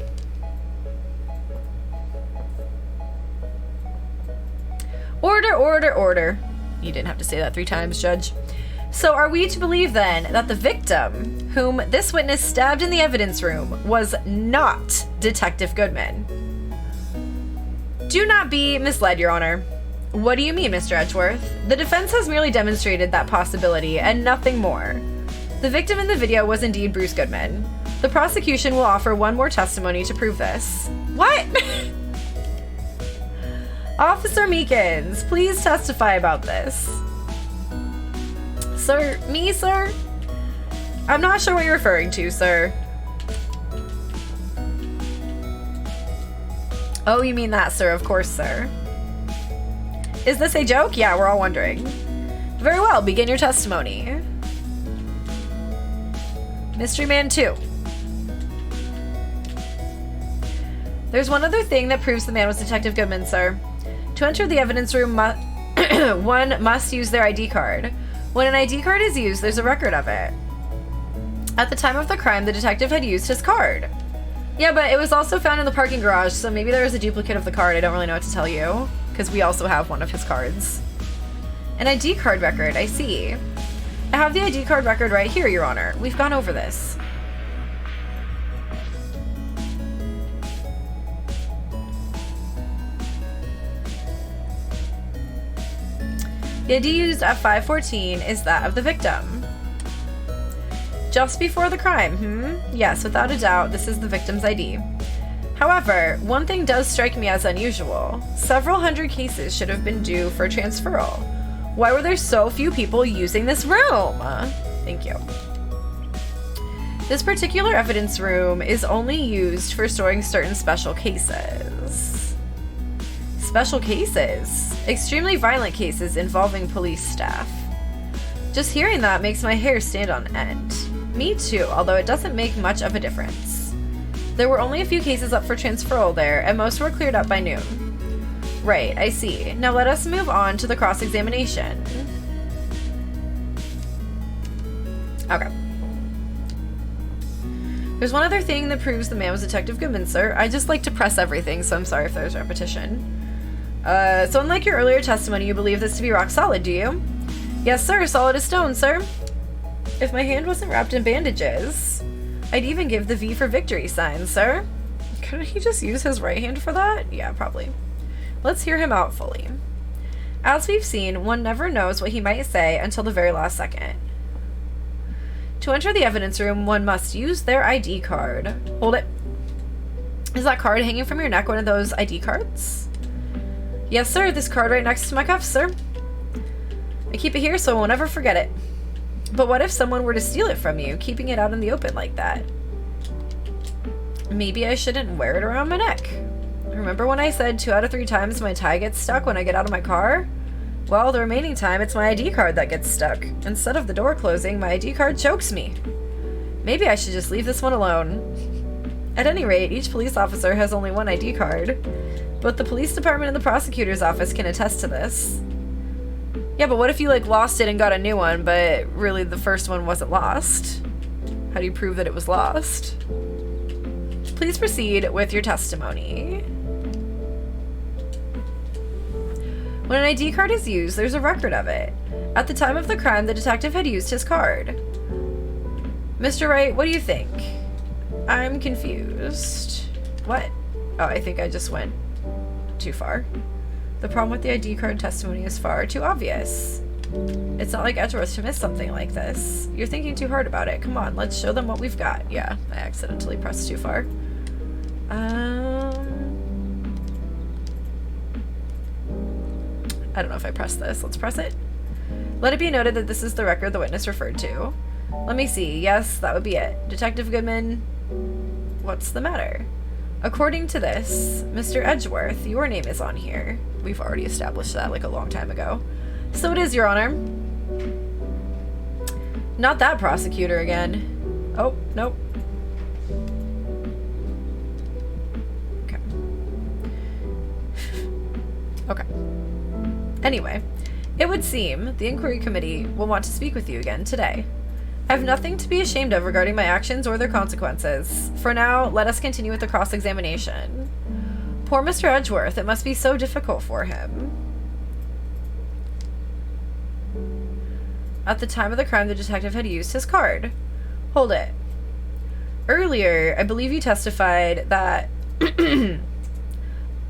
Order, order, order. You didn't have to say that 3 times, Judge. So are we to believe then that the victim, whom this witness stabbed in the evidence room, was not Detective Goodman? Do not be misled, Your Honor. What do you mean, Mr. Edgeworth? The defense has merely demonstrated that possibility and nothing more. The victim in the video was indeed Bruce Goodman. The prosecution will offer one more testimony to prove this. What? Officer Meekins, please testify about this. Sir? Me, sir? I'm not sure what you're referring to, sir. Oh, you mean that, sir. Of course, sir. Is this a joke? Yeah, we're all wondering. Very well, begin your testimony. Mystery Man 2. There's one other thing that proves the man was Detective Goodman, sir. To enter the evidence room, one must use their ID card. When an ID card is used, there's a record of it. At the time of the crime, the detective had used his card. Yeah, but it was also found in the parking garage, so maybe there was a duplicate of the card. I don't really know what to tell you, because we also have one of his cards. An ID card record, I see. I have the ID card record right here, Your Honor. We've gone over this. The ID used at 514 is that of the victim. Just before the crime, Yes, without a doubt, this is the victim's ID. However, one thing does strike me as unusual. Several hundred cases should have been due for transferal. Why were there so few people using this room? Thank you. This particular evidence room is only used for storing certain special cases. Special cases? Extremely violent cases involving police staff. Just hearing that makes my hair stand on end. Me too, although it doesn't make much of a difference. There were only a few cases up for transferal there, and most were cleared up by noon. Right, I see. Now let us move on to the cross-examination. Okay. There's one other thing that proves the man was Detective Goodman, sir. I just like to press everything, so I'm sorry if there's repetition. So unlike your earlier testimony, you believe this to be rock solid, do you? Yes, sir. Solid as stone, sir. If my hand wasn't wrapped in bandages, I'd even give the V for victory sign, sir. Couldn't he just use his right hand for that? Yeah, probably. Let's hear him out fully. As we've seen, one never knows what he might say until the very last second. To enter the evidence room, one must use their ID card. Hold it. Is that card hanging from your neck one of those ID cards? Yes, sir. This card right next to my cuff, sir. I keep it here so I won't ever forget it. But what if someone were to steal it from you, keeping it out in the open like that? Maybe I shouldn't wear it around my neck. Remember when I said 2 out of 3 times my tie gets stuck when I get out of my car? Well, the remaining time it's my ID card that gets stuck. Instead of the door closing, my ID card chokes me. Maybe I should just leave this one alone. At any rate, each police officer has only one ID card. Both the police department and the prosecutor's office can attest to this. Yeah, but what if you, like, lost it and got a new one, but really the first one wasn't lost? How do you prove that it was lost? Please proceed with your testimony. When an ID card is used, there's a record of it. At the time of the crime, the detective had used his card. Mr. Wright, what do you think? I'm confused. What? Oh, I think I just went too far. The problem with the ID card testimony is far too obvious. It's not like Edgeworth to miss something like this. You're thinking too hard about it. Come on, let's show them what we've got. Yeah, I accidentally pressed too far. I don't know if I pressed this. Let's press it. Let it be noted that this is the record the witness referred to. Let me see. Yes, that would be it. Detective Goodman, what's the matter? According to this, Mr. Edgeworth, your name is on here. We've already established that like a long time ago. So it is, Your Honor. Not that prosecutor again. Oh, nope. Okay. Okay. Anyway, it would seem the inquiry committee will want to speak with you again today. I have nothing to be ashamed of regarding my actions or their consequences. For now, let us continue with the cross-examination. Poor Mr. Edgeworth, it must be so difficult for him. At the time of the crime, the detective had used his card. Hold it. Earlier, I believe you testified that...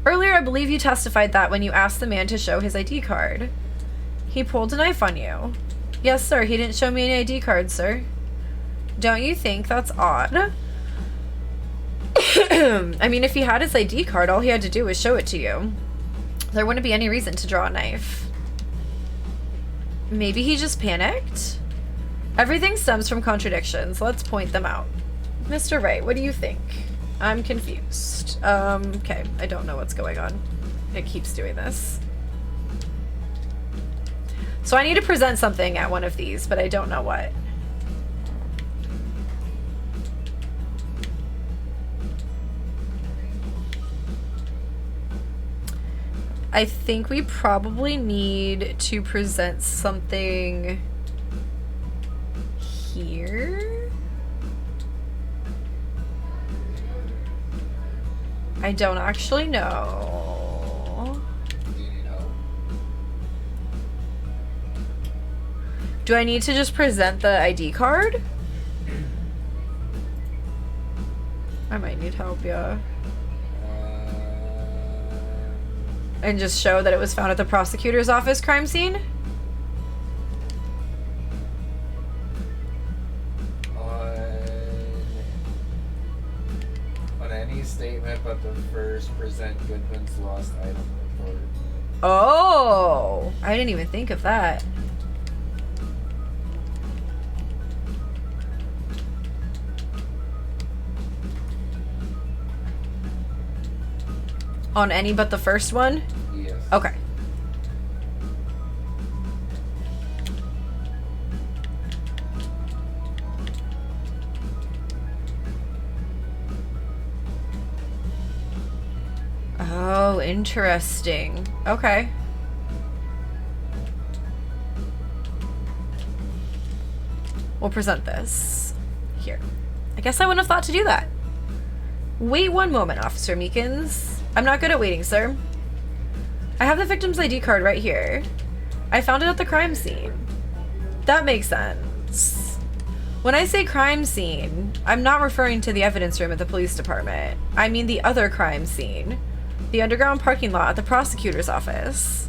Earlier, I believe you testified that when you asked the man to show his ID card, he pulled a knife on you. Yes, sir. He didn't show me any ID card, sir. Don't you think that's odd? I mean, if he had his ID card, all he had to do was show it to you. There wouldn't be any reason to draw a knife. Maybe he just panicked? Everything stems from contradictions. Let's point them out. Mr. Wright, what do you think? I'm confused. Okay. I don't know what's going on. It keeps doing this. So I need to present something at one of these, but I don't know what. I think we probably need to present something here. I don't actually know. Do you need help? Do I need to just present the ID card? I might need help, yeah. And just show that it was found at the prosecutor's office crime scene? On any statement but the first, present Goodman's lost item report. Oh! I didn't even think of that. On any but the first one? Yes. Okay. Oh, interesting. Okay. We'll present this. Here. I guess I wouldn't have thought to do that. Wait one moment, Officer Meekins. I'm not good at waiting, sir. I have the victim's ID card right here. I found it at the crime scene. That makes sense. When I say crime scene, I'm not referring to the evidence room at the police department. I mean the other crime scene. The underground parking lot at the prosecutor's office.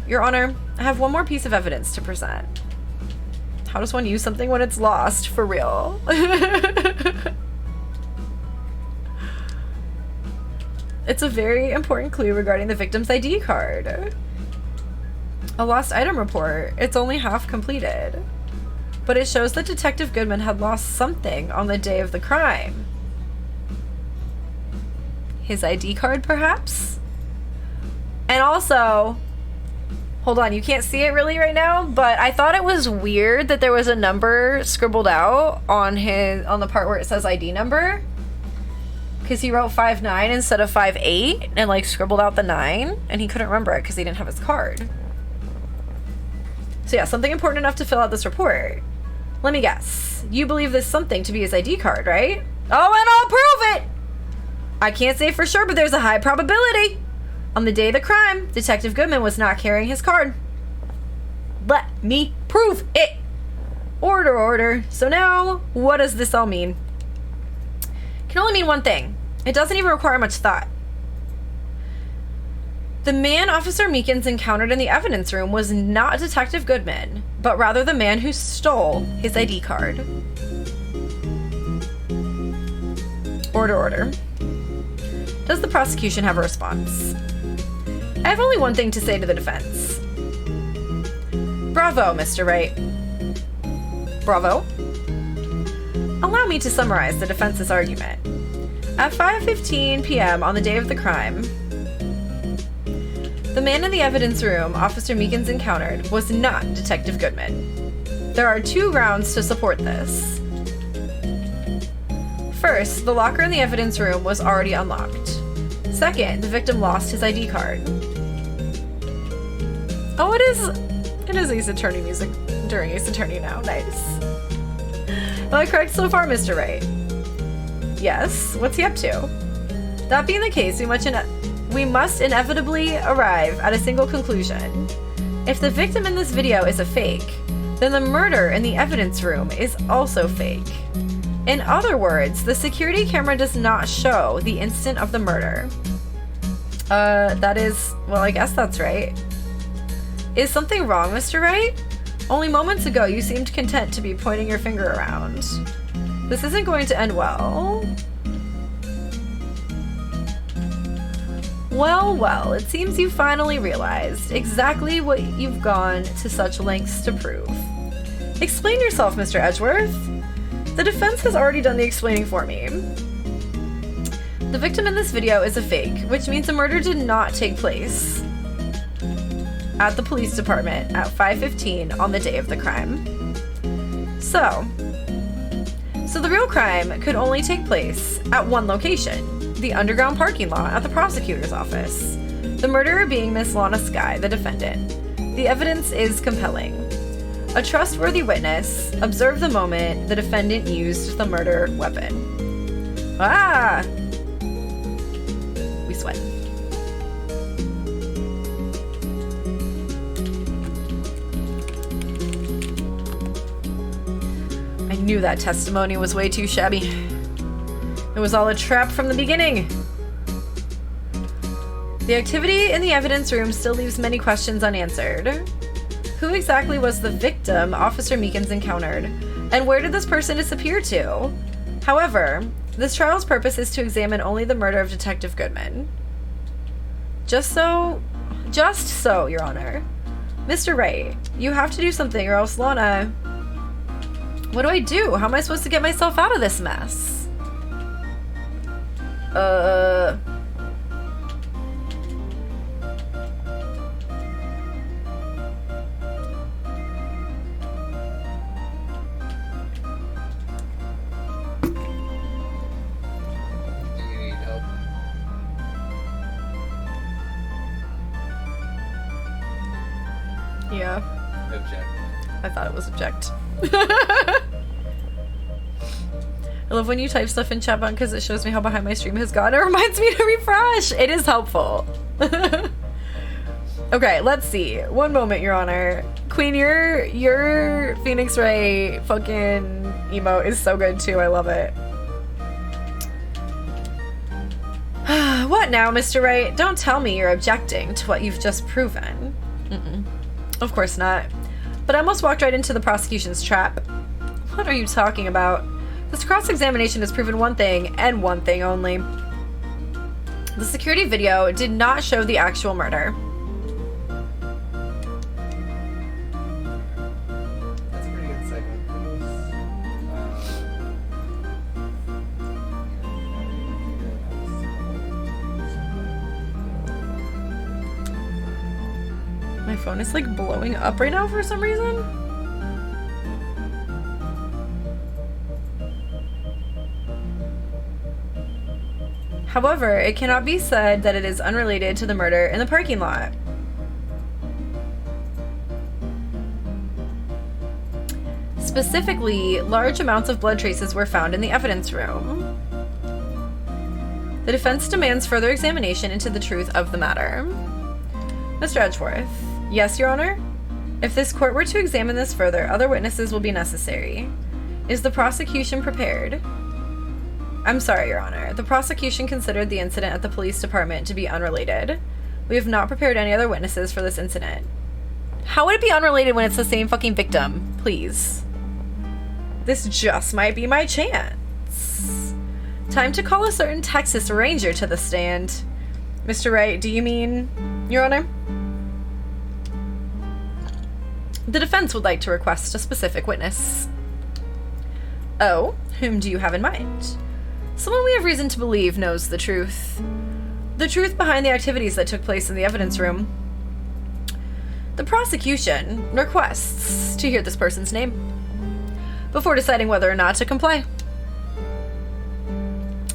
Your Honor, I have one more piece of evidence to present. How does one use something when it's lost? For real. It's a very important clue regarding the victim's ID card. A lost item report. It's only half completed. But it shows that Detective Goodman had lost something on the day of the crime. His ID card, perhaps? And also, hold on, you can't see it really right now, but I thought it was weird that there was a number scribbled out on the part where it says ID number. Because he wrote 5'9" instead of 5'8" and like scribbled out the 9, and he couldn't remember it because he didn't have his card. So yeah, something important enough to fill out this report. Let me guess. You believe this something to be his ID card, right? Oh, and I'll prove it! I can't say for sure, but there's a high probability. On the day of the crime, Detective Goodman was not carrying his card. Let me prove it! Order, order. So now, what does this all mean? It can only mean one thing. It doesn't even require much thought. The man Officer Meekins encountered in the evidence room was not Detective Goodman, but rather the man who stole his ID card. Order. Does the prosecution have a response? I have only one thing to say to the defense. Bravo, Mr. Wright. Bravo. Allow me to summarize the defense's argument. At 5:15 p.m. on the day of the crime, the man in the evidence room Officer Meekins encountered was not Detective Goodman. There are 2 grounds to support this. First, the locker in the evidence room was already unlocked. Second, the victim lost his ID card. Oh, it is Ace Attorney music during Ace Attorney now. Nice. Am I correct so far, Mr. Wright? Yes. What's he up to? That being the case, we must inevitably arrive at a single conclusion. If the victim in this video is a fake, then the murder in the evidence room is also fake. In other words, the security camera does not show the instant of the murder. That is... well, I guess that's right. Is something wrong, Mr. Wright? Only moments ago, you seemed content to be pointing your finger around. This isn't going to end well. Well, it seems you finally realized exactly what you've gone to such lengths to prove. Explain yourself, Mr. Edgeworth. The defense has already done the explaining for me. The victim in this video is a fake, which means the murder did not take place at the police department at 5:15 on the day of the crime. So the real crime could only take place at one location, the underground parking lot at the prosecutor's office. The murderer being Miss Lana Skye, the defendant. The evidence is compelling. A trustworthy witness observed the moment the defendant used the murder weapon. Ah! We sweat. I knew that testimony was way too shabby. It was all a trap from the beginning. The activity in the evidence room still leaves many questions unanswered. Who exactly was the victim Officer Meekins encountered? And where did this person disappear to? However, this trial's purpose is to examine only the murder of Detective Goodman. Just so, Your Honor. Mr. Wright, you have to do something or else Lana... What do I do? How am I supposed to get myself out of this mess? Yeah. Object. I thought it was object. I love when you type stuff in chat button because it shows me how behind my stream has gone. It reminds me to refresh. It is helpful. Okay, let's see. One moment, Your Honor. Queen, your Phoenix Ray fucking emote is so good too. I love it. What now, Mr. Wright? Don't tell me you're objecting to what you've just proven. Of course not. But I almost walked right into the prosecution's trap. What are you talking about? This cross-examination has proven one thing, and one thing only. The security video did not show the actual murder. That's a pretty good segment for this. My phone is like blowing up right now for some reason. However, it cannot be said that it is unrelated to the murder in the parking lot. Specifically, large amounts of blood traces were found in the evidence room. The defense demands further examination into the truth of the matter. Mr. Edgeworth. Yes, Your Honor? If this court were to examine this further, other witnesses will be necessary. Is the prosecution prepared? I'm sorry, Your Honor. The prosecution considered the incident at the police department to be unrelated. We have not prepared any other witnesses for this incident. How would it be unrelated when it's the same fucking victim? Please. This just might be my chance. Time to call a certain Texas Ranger to the stand. Mr. Wright, do you mean, Your Honor? The defense would like to request a specific witness. Oh, whom do you have in mind? Someone we have reason to believe knows the truth. The truth behind the activities that took place in the evidence room. The prosecution requests to hear this person's name before deciding whether or not to comply.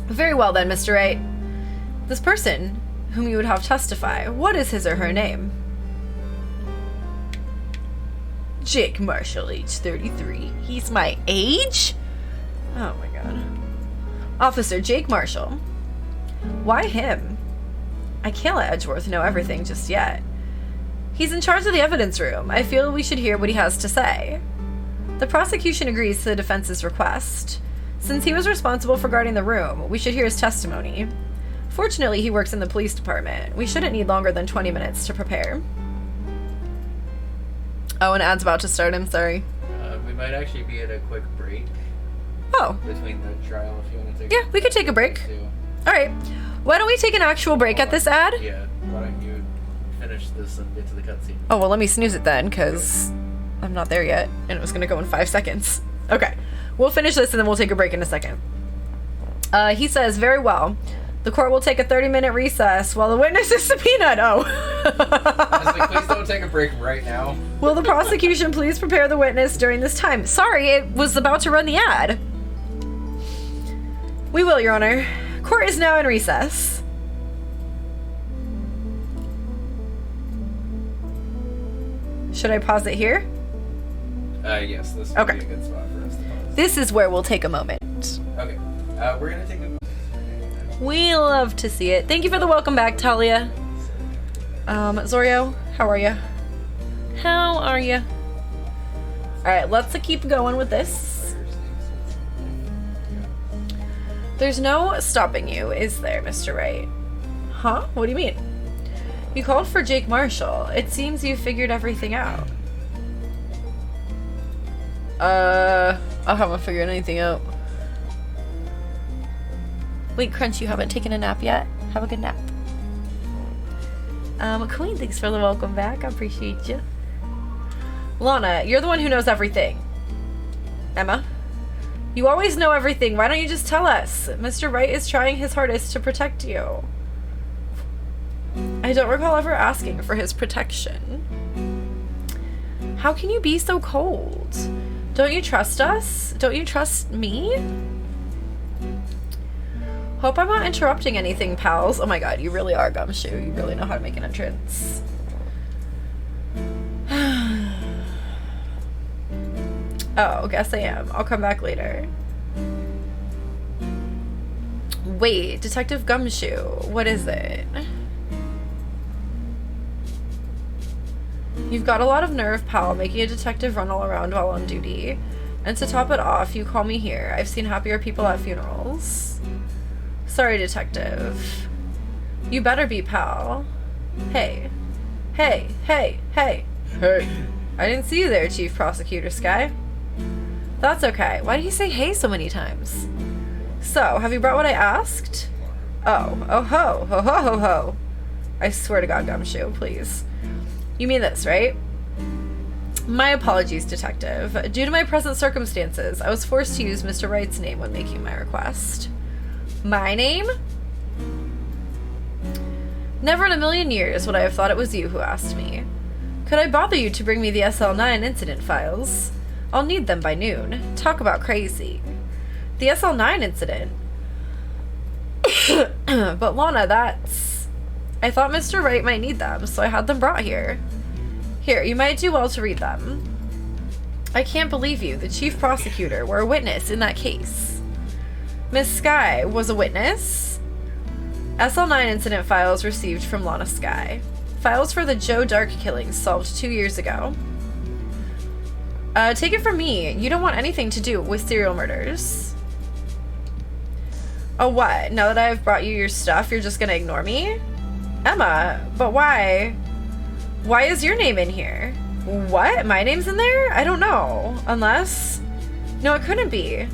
Very well then, Mr. Wright. This person whom you would have testify, what is his or her name? Jake Marshall, age 33. He's my age? Oh my god. Officer Jake Marshall. Why him? I can't let Edgeworth know everything just yet. He's in charge of the evidence room. I feel we should hear what he has to say. The prosecution agrees to the defense's request. Since he was responsible for guarding the room, we should hear his testimony. Fortunately, he works in the police department. We shouldn't need longer than 20 minutes to prepare. Oh, an ad's about to start. I'm sorry. We might actually be at a quick break. Oh. Between the trial, if you want to take. Yeah, we could take a break. All right. Why don't we take an actual break at this ad? Yeah. Why don't you finish this and get to the cutscene? Oh, well, let me snooze it then, because I'm not there yet, and it was going to go in 5 seconds. Okay. We'll finish this, and then we'll take a break in a second. He says, very well. The court will take a 30-minute recess while the witness is subpoenaed. Oh. I was like, please don't take a break right now. Will the prosecution please prepare the witness during this time? Sorry, it was about to run the ad. We will, Your Honor. Court is now in recess. Should I pause it here? Yes, this would be a good spot for us to pause. This is where we'll take a moment. Okay. We're going to take a... We love to see it. Thank you for the welcome back, Talia. Zorio, how are you? How are you? Alright, let's keep going with this. There's no stopping you, is there, Mr. Wright? Huh? What do you mean? You called for Jake Marshall. It seems you figured everything out. I haven't figured anything out. Wait, Crunch, you haven't taken a nap yet? Have a good nap. Queen, thanks for the welcome back. I appreciate you. Lana, you're the one who knows everything. Emma? You always know everything. Why don't you just tell us? Mr. Wright is trying his hardest to protect you. I don't recall ever asking for his protection. How can you be so cold? Don't you trust us? Don't you trust me? Hope I'm not interrupting anything, pals. Oh my god, you really are, Gumshoe. You really know how to make an entrance. Oh, guess I am. I'll come back later. Wait, Detective Gumshoe. What is it? You've got a lot of nerve, pal, making a detective run all around while on duty. And to top it off, you call me here. I've seen happier people at funerals. Sorry, detective. You better be, pal. Hey. Hey, hey, hey. Hey. I didn't see you there, Chief Prosecutor Sky. That's okay. Why do you say hey so many times? So, have you brought what I asked? Oh. Oh ho. Ho ho ho ho. I swear to God, Gumshoe, please. You mean this, right? My apologies, detective. Due to my present circumstances, I was forced to use Mr. Wright's name when making my request. My name? Never in a million years would I have thought it was you who asked me. Could I bother you to bring me the SL9 incident files? I'll need them by noon. Talk about crazy. The SL9 incident? But Lana, that's... I thought Mr. Wright might need them, so I had them brought here. Here, you might do well to read them. I can't believe you, the chief prosecutor, were a witness in that case. Miss Sky was a witness? SL9 incident files received from Lana Sky. Files for the Joe Dark killings solved 2 years ago. Take it from me, you don't want anything to do with serial murders. Oh, what? Now that I've brought you your stuff, you're just gonna ignore me? Emma, but why? Why is your name in here? What? My name's in there? I don't know. Unless... No, it couldn't be.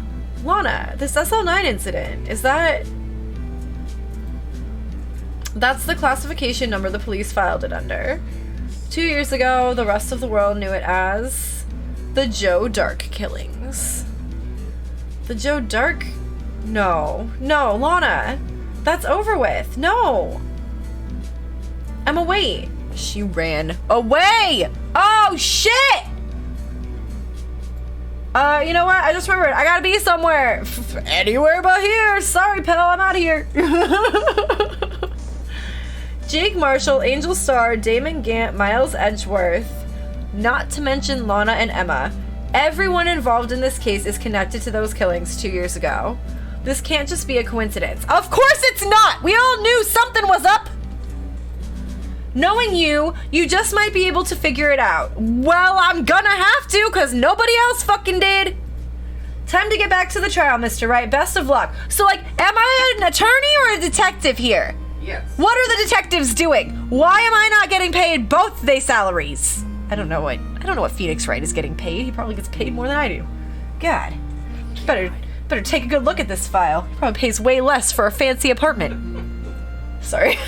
Lana, this SL9 incident, is that... That's the classification number the police filed it under. 2 years ago, the rest of the world knew it as the Joe Dark killings. The Joe Dark? No. No, Lana. That's over with. No. Emma, wait. She ran away! Oh, shit! You know what? I just remembered. I gotta be somewhere. Anywhere but here. Sorry, pal. I'm out of here. Jake Marshall, Angel Starr, Damon Gant, Miles Edgeworth, not to mention Lana and Emma. Everyone involved in this case is connected to those killings 2 years ago. This can't just be a coincidence. Of course it's not! We all knew something was up! Knowing you just might be able to figure it out. Well, I'm gonna have to, because nobody else fucking did. Time to get back to the trial, Mr. Wright. Best of luck. So, like, am I an attorney or a detective here? Yes. What are the detectives doing? Why am I not getting paid both their salaries? I don't know what Phoenix Wright is getting paid. He probably gets paid more than I do. God. Better take a good look at this file. He probably pays way less for a fancy apartment. Sorry.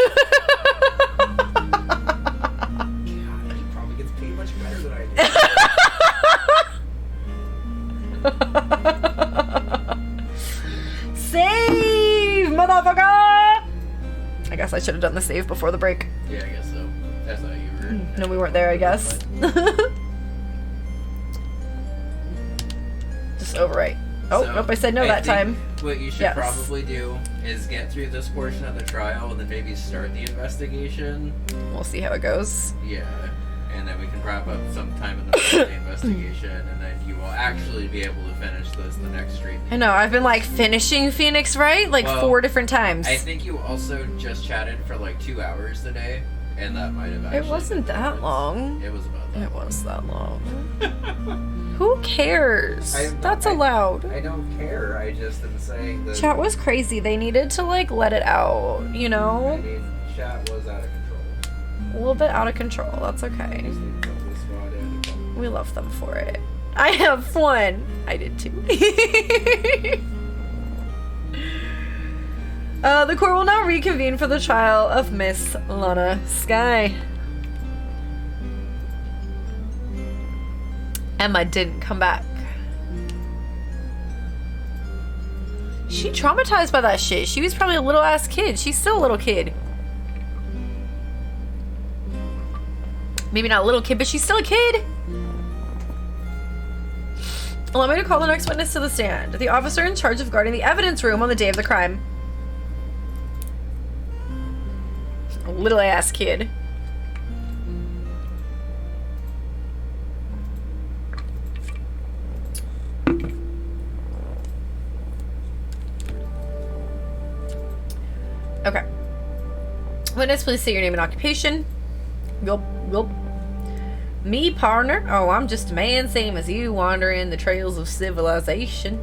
Save, motherfucker! I guess I should have done the save before the break. Yeah, I guess so. I thought you were... No, we weren't there, I guess. Just overwrite. Oh, nope, I said no that time. What you should probably do is get through this portion of the trial and then maybe start the investigation. We'll see how it goes. Yeah. And then we can wrap up sometime in the middle of the investigation, and then you will actually be able to finish this the next stream. I know, I've been like finishing Phoenix Wright like 4 different times. I think you also just chatted for like 2 hours today, and that might have actually... It wasn't that long. It was about that It long. was that long. Who cares? That's allowed. I don't care, I just am saying that... Chat was crazy. They needed to like let it out, you know? I mean, chat was out of control. A little bit out of control. That's okay. We love them for it. I have fun. I did too. The court will now reconvene for the trial of Miss Lana Skye. Emma didn't come back. She traumatized by that shit. She was probably a little ass kid. She's still a little kid. Maybe not a little kid, but she's still a kid. Allow me to call the next witness to the stand. The officer in charge of guarding the evidence room on the day of the crime. A little ass kid. Okay. Witness, please state your name and occupation. Yup. Me, partner? Oh, I'm just a man same as you, wandering the trails of civilization.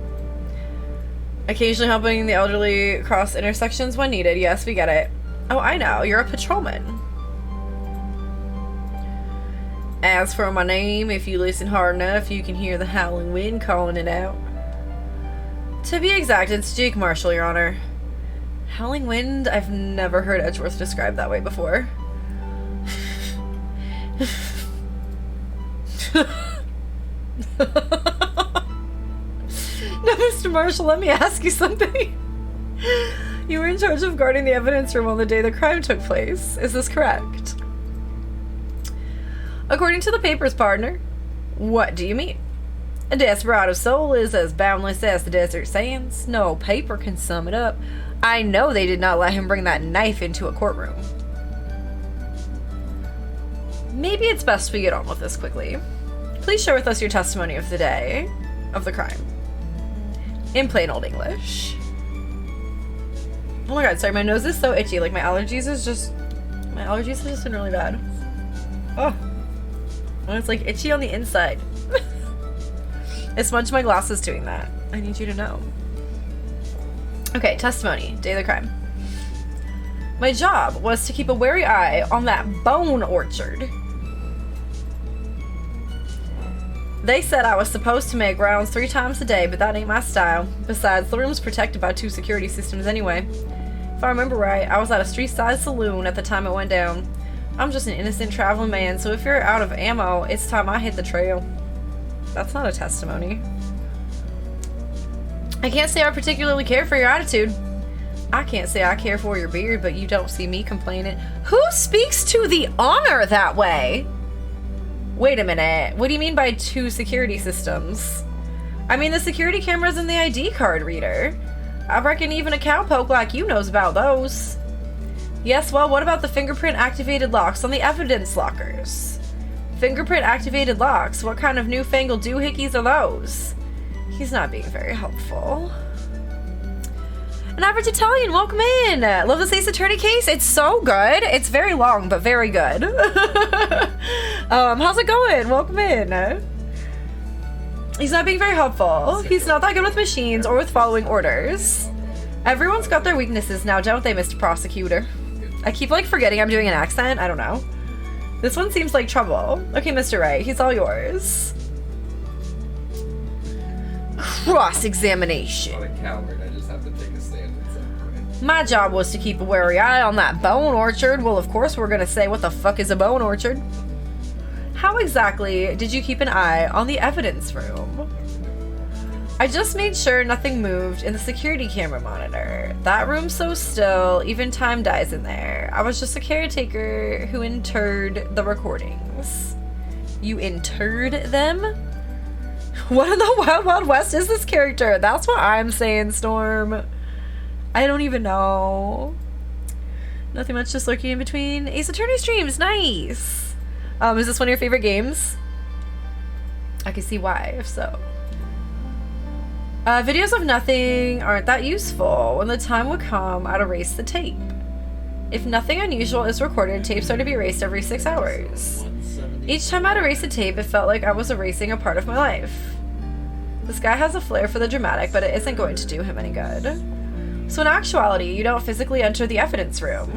Occasionally helping the elderly cross intersections when needed. Yes, we get it. Oh, I know. You're a patrolman. As for my name, if you listen hard enough, you can hear the howling wind calling it out. To be exact, it's Jake Marshall, Your Honor. Howling wind? I've never heard Edgeworth described that way before. No, Mr. Marshall, let me ask you something. You were in charge of guarding the evidence room on the day the crime took place. Is this correct? According to the papers, partner. What do you mean? A desperado soul is as boundless as the desert sands. No paper can sum it up. I know they did not let him bring that knife into a courtroom. Maybe it's best we get on with this quickly. Please share with us your testimony of the day of the crime. In plain old English. Oh my god, sorry, my nose is so itchy. Like, my allergies have just been really bad. Oh. And it's like itchy on the inside. I smudged my glasses doing that. I need you to know. Okay, testimony. Day of the crime. My job was to keep a wary eye on that bone orchard. They said I was supposed to make rounds 3 times a day, but that ain't my style. Besides, the room's protected by 2 security systems anyway. If I remember right, I was at a street-side saloon at the time it went down. I'm just an innocent traveling man, so if you're out of ammo, it's time I hit the trail. That's not a testimony. I can't say I particularly care for your attitude. I can't say I care for your beard, but you don't see me complaining. Who speaks to the honor that way? Wait a minute. What do you mean by 2 security systems? I mean the security cameras and the ID card reader. I reckon even a cowpoke like you knows about those. Yes, well, what about the fingerprint-activated locks on the evidence lockers? Fingerprint-activated locks? What kind of newfangled doohickeys are those? He's not being very helpful. An average Italian, welcome in! Love this Ace Attorney case. It's so good. It's very long, but very good. How's it going? Welcome in. He's not being very helpful. He's not that good with machines or with following orders. Everyone's got their weaknesses now, don't they, Mr. Prosecutor? I keep, like, forgetting I'm doing an accent. I don't know. This one seems like trouble. Okay, Mr. Wright, he's all yours. Cross-examination. I'm not a coward. I just have to take a stand at some point. My job was to keep a wary eye on that bone orchard. Well, of course we're gonna say, what the fuck is a bone orchard? How exactly did you keep an eye on the evidence room? I just made sure nothing moved in the security camera monitor. That room's so still, even time dies in there. I was just a caretaker who interred the recordings. You interred them? What in the Wild Wild West is this character? That's what I'm saying, Storm. I don't even know. Nothing much, just lurking in between. Ace Attorney streams, nice. Is this one of your favorite games? I can see why, if so. Videos of nothing aren't that useful. When the time would come, I'd erase the tape. If nothing unusual is recorded, tapes are to be erased every 6 hours. Each time I'd erase a tape, it felt like I was erasing a part of my life. This guy has a flair for the dramatic, but it isn't going to do him any good. So in actuality, you don't physically enter the evidence room.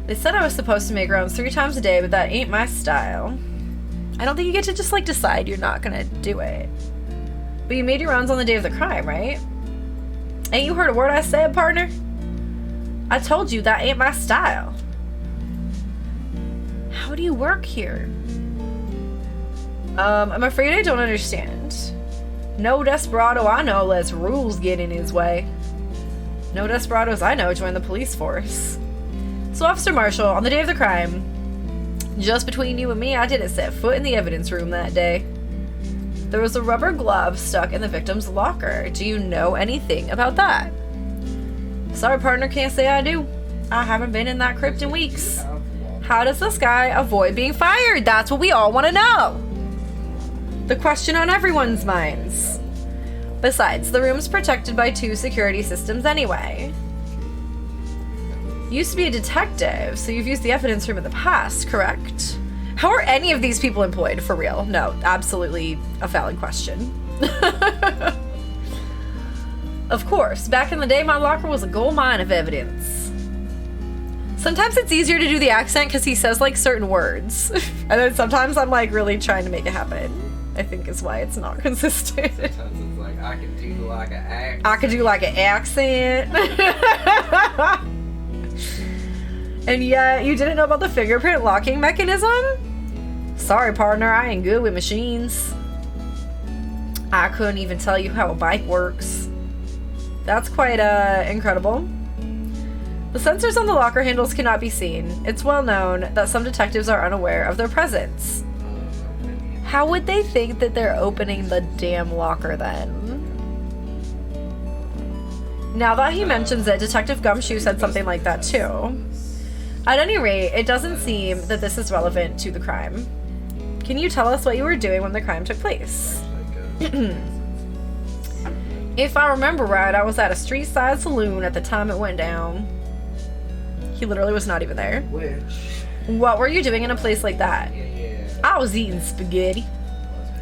They said I was supposed to make rounds 3 times a day, but that ain't my style. I don't think you get to just, like, decide you're not gonna do it. But you made your rounds on the day of the crime, right? Ain't you heard a word I said, partner? I told you that ain't my style. How do you work here? I'm afraid I don't understand. No desperado I know lets rules get in his way. No desperados I know join the police force. So, Officer Marshall, on the day of the crime, just between you and me, I didn't set foot in the evidence room that day. There was a rubber glove stuck in the victim's locker. Do you know anything about that? Sorry, partner, can't say I do. I haven't been in that crypt in weeks. How does this guy avoid being fired? That's what we all want to know. The question on everyone's minds. Besides, the room's protected by 2 security systems anyway. You used to be a detective, so you've used the evidence room in the past, correct? How are any of these people employed, for real? No, absolutely a valid question. Of course, back in the day, my locker was a gold mine of evidence. Sometimes it's easier to do the accent because he says, like, certain words. And then sometimes I'm, like, really trying to make it happen. I think is why it's not consistent. Sometimes it's like, I can do like an accent. I could do, like, an accent. And yet, you didn't know about the fingerprint locking mechanism? Sorry, partner, I ain't good with machines. I couldn't even tell you how a bike works. That's quite, incredible. The sensors on the locker handles cannot be seen. It's well known that some detectives are unaware of their presence. How would they think that they're opening the damn locker then? Now that he mentions it, Detective Gumshoe said something like that too. At any rate, it doesn't seem that this is relevant to the crime. Can you tell us what you were doing when the crime took place? If I remember right, I was at a street-side saloon at the time it went down. He literally was not even there. Which? What were you doing in a place like that? Yeah. I was eating spaghetti.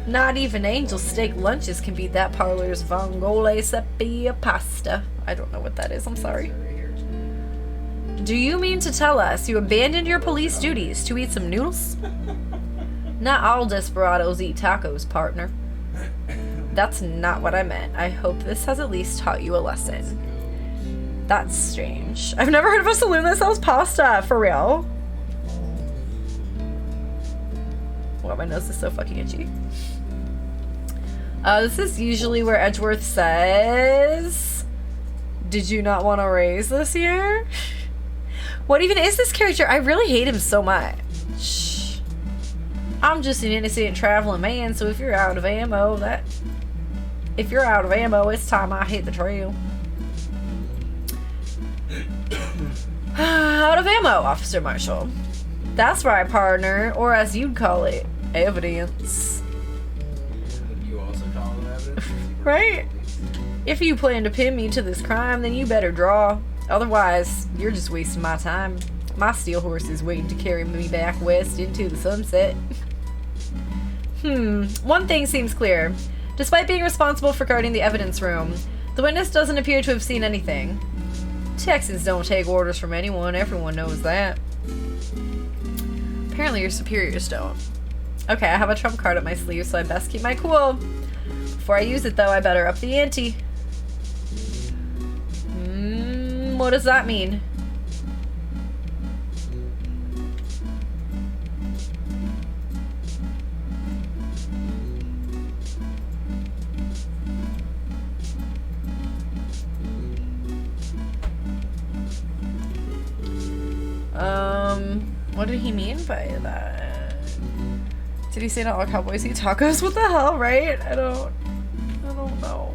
Not even angel steak lunches can beat that parlor's vongole sepia pasta. I don't know what that is, I'm sorry. Do you mean to tell us you abandoned your police duties to eat some noodles? Not all desperados eat tacos, partner. That's not what I meant. I hope this has at least taught you a lesson. That's strange. I've never heard of a saloon that sells pasta, for real. Wow, my nose is so fucking itchy. This is usually where Edgeworth says, did you not want to raise this year? What even is this character? I really hate him so much. I'm just an innocent traveling man, so if you're out of ammo, it's time I hit the trail. Out of ammo, Officer Marshall. That's right, partner, or as you'd call it, evidence. You also call it evidence? Right? If you plan to pin me to this crime, then you better draw. Otherwise, you're just wasting my time. My steel horse is waiting to carry me back west into the sunset. One thing seems clear. Despite being responsible for guarding the evidence room, the witness doesn't appear to have seen anything. Texans don't take orders from anyone, everyone knows that. Apparently your superiors don't. Okay, I have a trump card up my sleeve, so I best keep my cool. Before I use it, though, I better up the ante. What does that mean? What did he mean by that? Did he say not all cowboys eat tacos? What the hell, right? I don't know.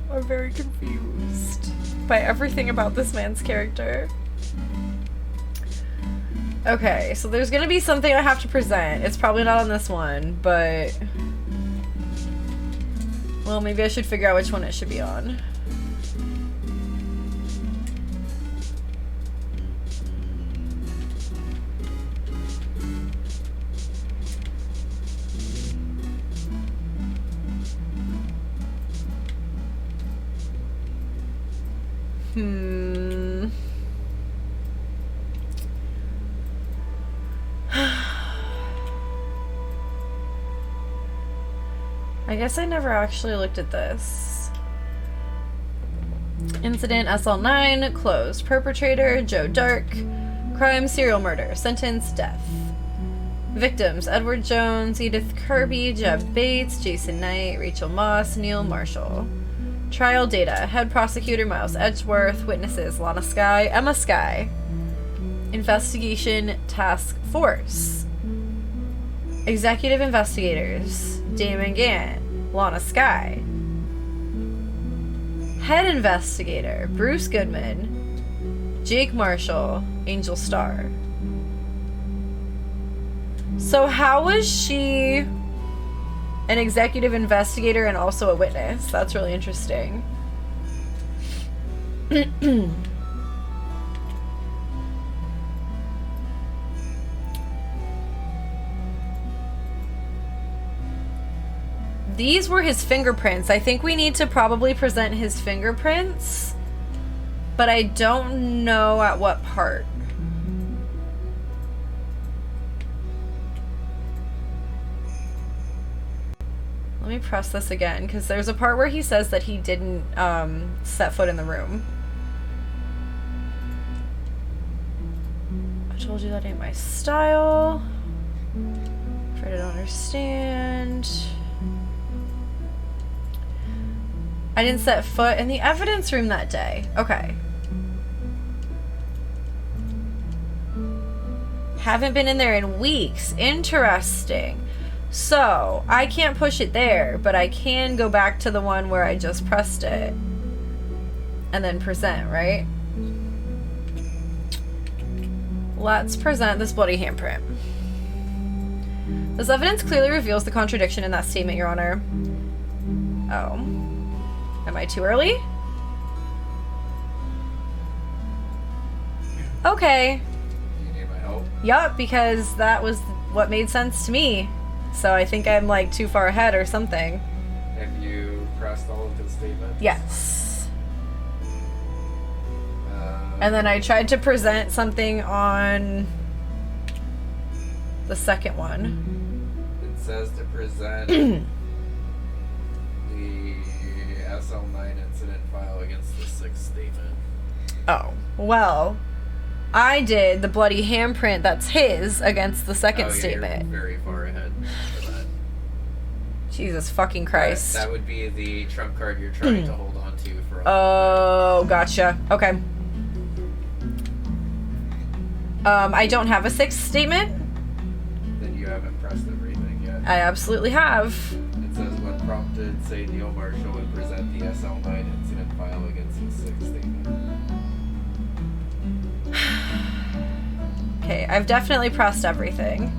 I'm very confused by everything about this man's character. Okay, so there's gonna be something I have to present. It's probably not on this one, but... well, maybe I should figure out which one it should be on. I guess I never actually looked at this. Incident SL9, closed. Perpetrator, Joe Dark. Crime, serial murder. Sentence, death. Victims, Edward Jones, Edith Kirby, Jeb Bates, Jason Knight, Rachel Moss, Neil Marshall. Trial data, head prosecutor Miles Edgeworth, witnesses Lana Skye, Emma Skye. Investigation Task Force. Executive investigators, Damon Gant, Lana Skye. Head investigator, Bruce Goodman, Jake Marshall, Angel Starr. So how was she an executive investigator and also a witness? That's really interesting. These were his fingerprints. I think we need to probably present his fingerprints, but I don't know at what part. Let me press this again, because there's a part where he says that he didn't set foot in the room. I told you that ain't my style. Afraid I don't understand. I didn't set foot in the evidence room that day. Okay. Haven't been in there in weeks. Interesting. So, I can't push it there, but I can go back to the one where I just pressed it. And then present, right? Let's present this bloody handprint. This evidence clearly reveals the contradiction in that statement, Your Honor. Oh. Am I too early? Okay. Do you need my help? Yup, because that was what made sense to me. So I think I'm like too far ahead or something. Have you pressed all of his statements? Yes. And then I tried to present something on the second one. It says to present the SL9 incident file against the sixth statement. Oh, well, I did the bloody handprint that's his against the second statement. You're very far ahead for that. Jesus fucking Christ. That would be the trump card you're trying to hold on to for all Oh, gotcha. Okay. I don't have a sixth statement. Then you haven't pressed everything yet. I absolutely have. It says when prompted, say Neil Marshall and present the SL9 incident file against the sixth statement. Okay, I've definitely pressed everything.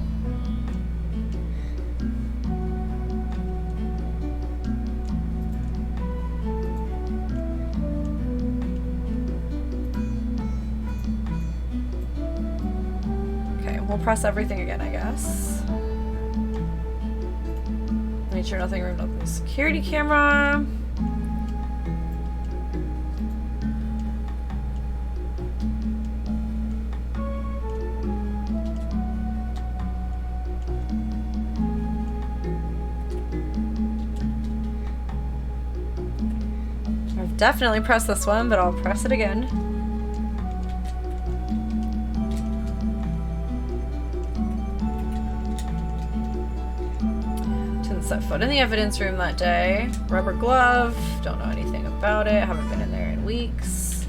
Okay, we'll press everything again, I guess. Make sure nothing removed on the security camera. I've definitely pressed this one, but I'll press it again. Didn't set foot in the evidence room that day. Rubber glove. Don't know anything about it. Haven't been in there in weeks.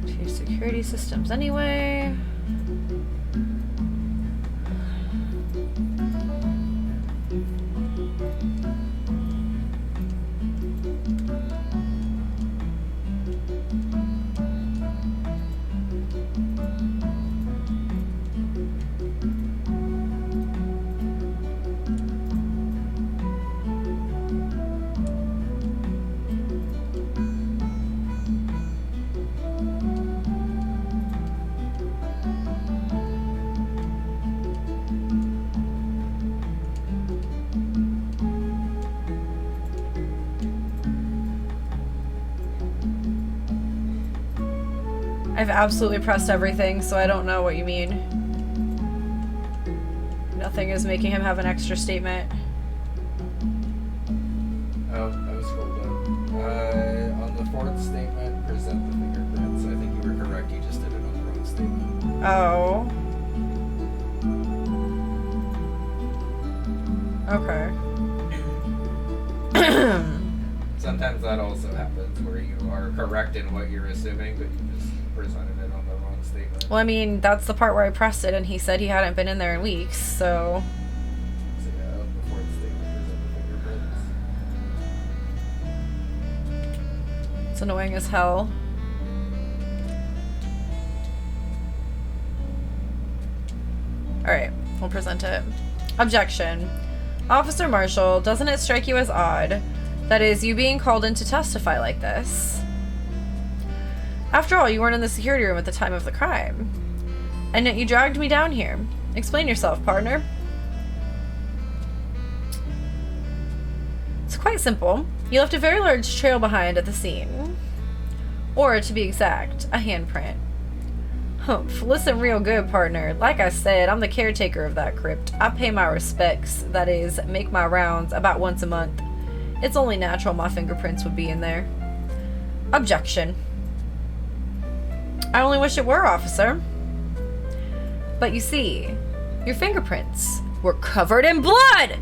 2 security systems anyway. I've absolutely pressed everything, so I don't know what you mean. Nothing is making him have an extra statement. Oh, I was scrolled up. On the fourth statement, present the fingerprints. I think you were correct. You just did it on the wrong statement. Oh. Okay. Sometimes that also happens where you are correct in what you're assuming, but you just presented it on the wrong statement. Well, I mean, that's the part where I pressed it, and he said he hadn't been in there in weeks, so... So yeah, the fourth statement, present the fingerprints. It's annoying as hell. Alright, we'll present it. Objection. Officer Marshall, doesn't it strike you as odd? That is, you being called in to testify like this. After all, you weren't in the security room at the time of the crime. And yet you dragged me down here. Explain yourself, partner. It's quite simple. You left a very large trail behind at the scene. Or, to be exact, a handprint. Humph, listen real good, partner. Like I said, I'm the caretaker of that crypt. I pay my respects, that is, make my rounds about once a month. It's only natural my fingerprints would be in there. Objection. I only wish it were, officer. But you see, your fingerprints were covered in blood!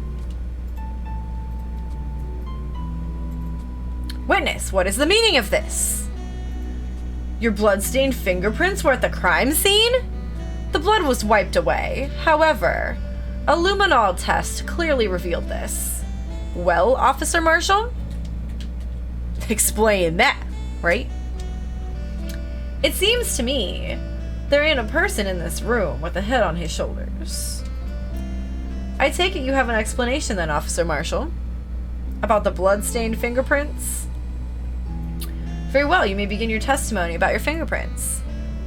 Witness, what is the meaning of this? Your blood-stained fingerprints were at the crime scene? The blood was wiped away. However, a luminol test clearly revealed this. Well, Officer Marshall? Explain that, right? It seems to me there ain't a person in this room with a head on his shoulders. I take it you have an explanation then, Officer Marshall, about the blood-stained fingerprints? Very well, you may begin your testimony about your fingerprints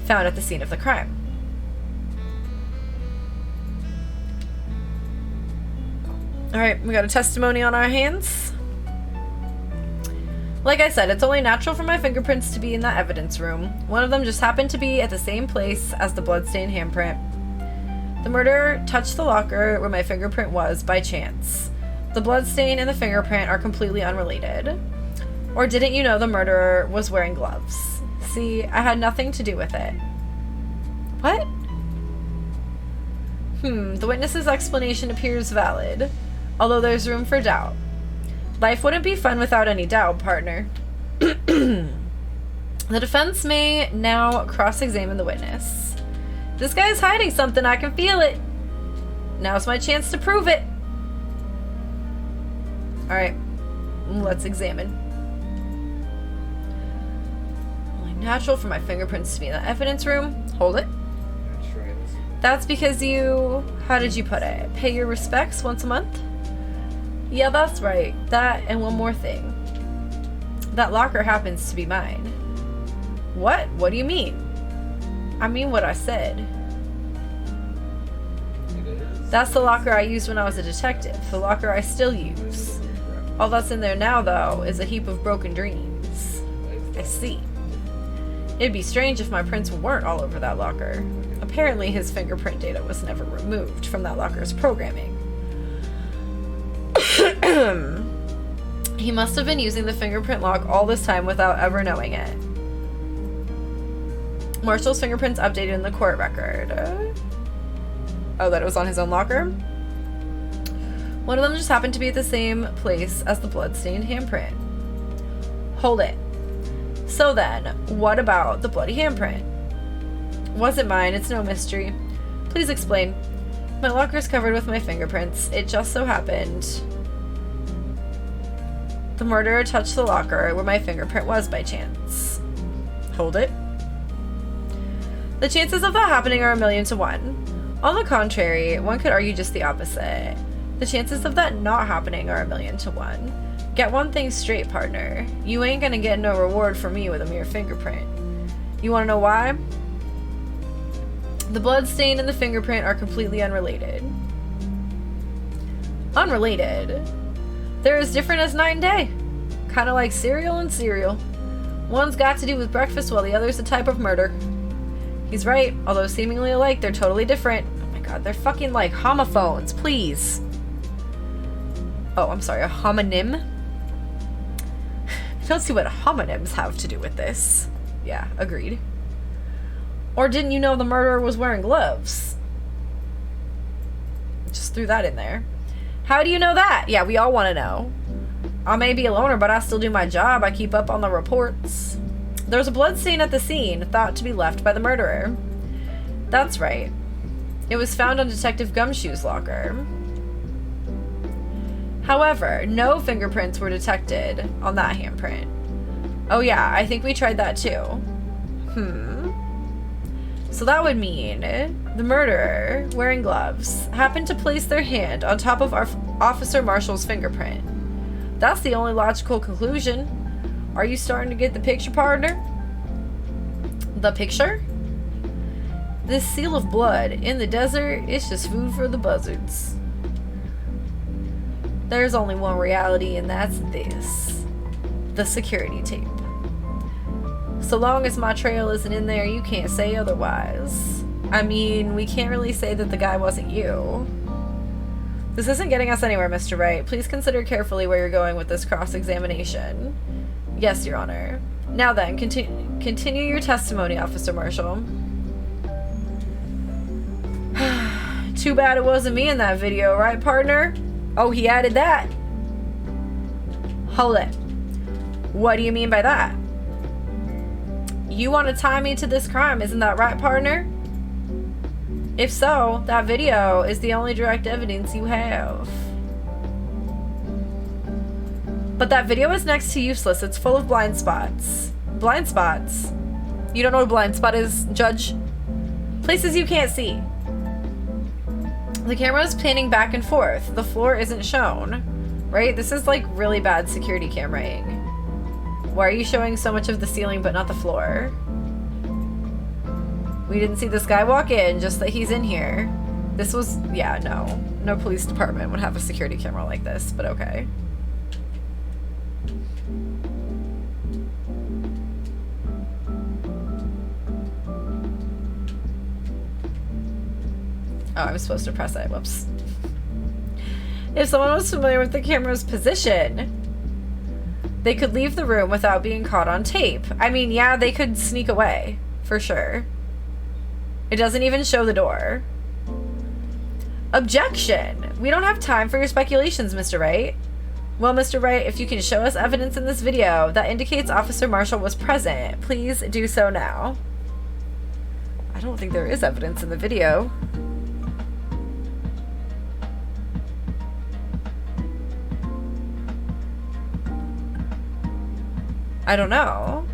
found at the scene of the crime. Alright, we got a testimony on our hands. Like I said, it's only natural for my fingerprints to be in that evidence room. One of them just happened to be at the same place as the bloodstained handprint. The murderer touched the locker where my fingerprint was by chance. The bloodstain and the fingerprint are completely unrelated. Or didn't you know the murderer was wearing gloves? See, I had nothing to do with it. What? The witness's explanation appears valid, although there's room for doubt. Life wouldn't be fun without any doubt, partner. The defense may now cross-examine the witness. This guy's hiding something, I can feel it. Now's my chance to prove it. Alright, let's examine. Only natural for my fingerprints to be in the evidence room. Hold it. That's because you, how did you put it, pay your respects once a month? Yeah, that's right. That and one more thing. That locker happens to be mine. What? What do you mean? I mean what I said. That's the locker I used when I was a detective. The locker I still use. All that's in there now, though, is a heap of broken dreams. I see. It'd be strange if my prints weren't all over that locker. Apparently his fingerprint data was never removed from that locker's programming. He must have been using the fingerprint lock all this time without ever knowing it. Marshall's fingerprints updated in the court record. Oh, that it was on his own locker? One of them just happened to be at the same place as the bloodstained handprint. Hold it. So then, what about the bloody handprint? Wasn't mine, it's no mystery. Please explain. My locker's covered with my fingerprints. It just so happened the murderer touched the locker where my fingerprint was by chance. Hold it. The chances of that happening are 1,000,000 to 1. On the contrary, one could argue just the opposite. The chances of that not happening are 1,000,000 to 1. Get one thing straight, partner. You ain't gonna get no reward from me with a mere fingerprint. You wanna know why? The blood stain and the fingerprint are completely unrelated. Unrelated? They're as different as night and day. Kinda like cereal and cereal. One's got to do with breakfast while the other's a type of murder. He's right, although seemingly alike, they're totally different. Oh my god, they're fucking like homophones, please. Oh, I'm sorry, a homonym? I don't see what homonyms have to do with this. Yeah, agreed. Or didn't you know the murderer was wearing gloves? Just threw that in there. How do you know that? Yeah, we all want to know. I may be a loner, but I still do my job. I keep up on the reports. There was a blood stain at the scene, thought to be left by the murderer. That's right. It was found on Detective Gumshoe's locker. However, no fingerprints were detected on that handprint. Oh yeah, I think we tried that too. So that would mean the murderer, wearing gloves, happened to place their hand on top of Officer Marshall's fingerprint. That's the only logical conclusion. Are you starting to get the picture, partner? The picture? This seal of blood in the desert is just food for the buzzards. There's only one reality, and that's this. The security tape. So long as my trail isn't in there, you can't say otherwise. I mean, we can't really say that the guy wasn't you. This isn't getting us anywhere, Mr. Wright. Please consider carefully where you're going with this cross-examination. Yes, Your Honor. Now then, continue your testimony, Officer Marshall. Too bad it wasn't me in that video, right, partner? Oh, he added that. Hold it. What do you mean by that? You want to tie me to this crime, isn't that right, partner? If so, that video is the only direct evidence you have. But that video is next to useless. It's full of blind spots. Blind spots? You don't know what a blind spot is, Judge? Places you can't see. The camera is panning back and forth. The floor isn't shown. Right? This is like really bad security cameraing. Why are you showing so much of the ceiling but not the floor? We didn't see this guy walk in, just that he's in here. This was, yeah, no. No police department would have a security camera like this, but okay. Oh, I was supposed to press it. Whoops. If someone was familiar with the camera's position, they could leave the room without being caught on tape. I mean, yeah, they could sneak away, for sure. It doesn't even show the door. Objection! We don't have time for your speculations, Mr. Wright. Well, Mr. Wright, if you can show us evidence in this video that indicates Officer Marshall was present, please do so now. I don't think there is evidence in the video. I don't know.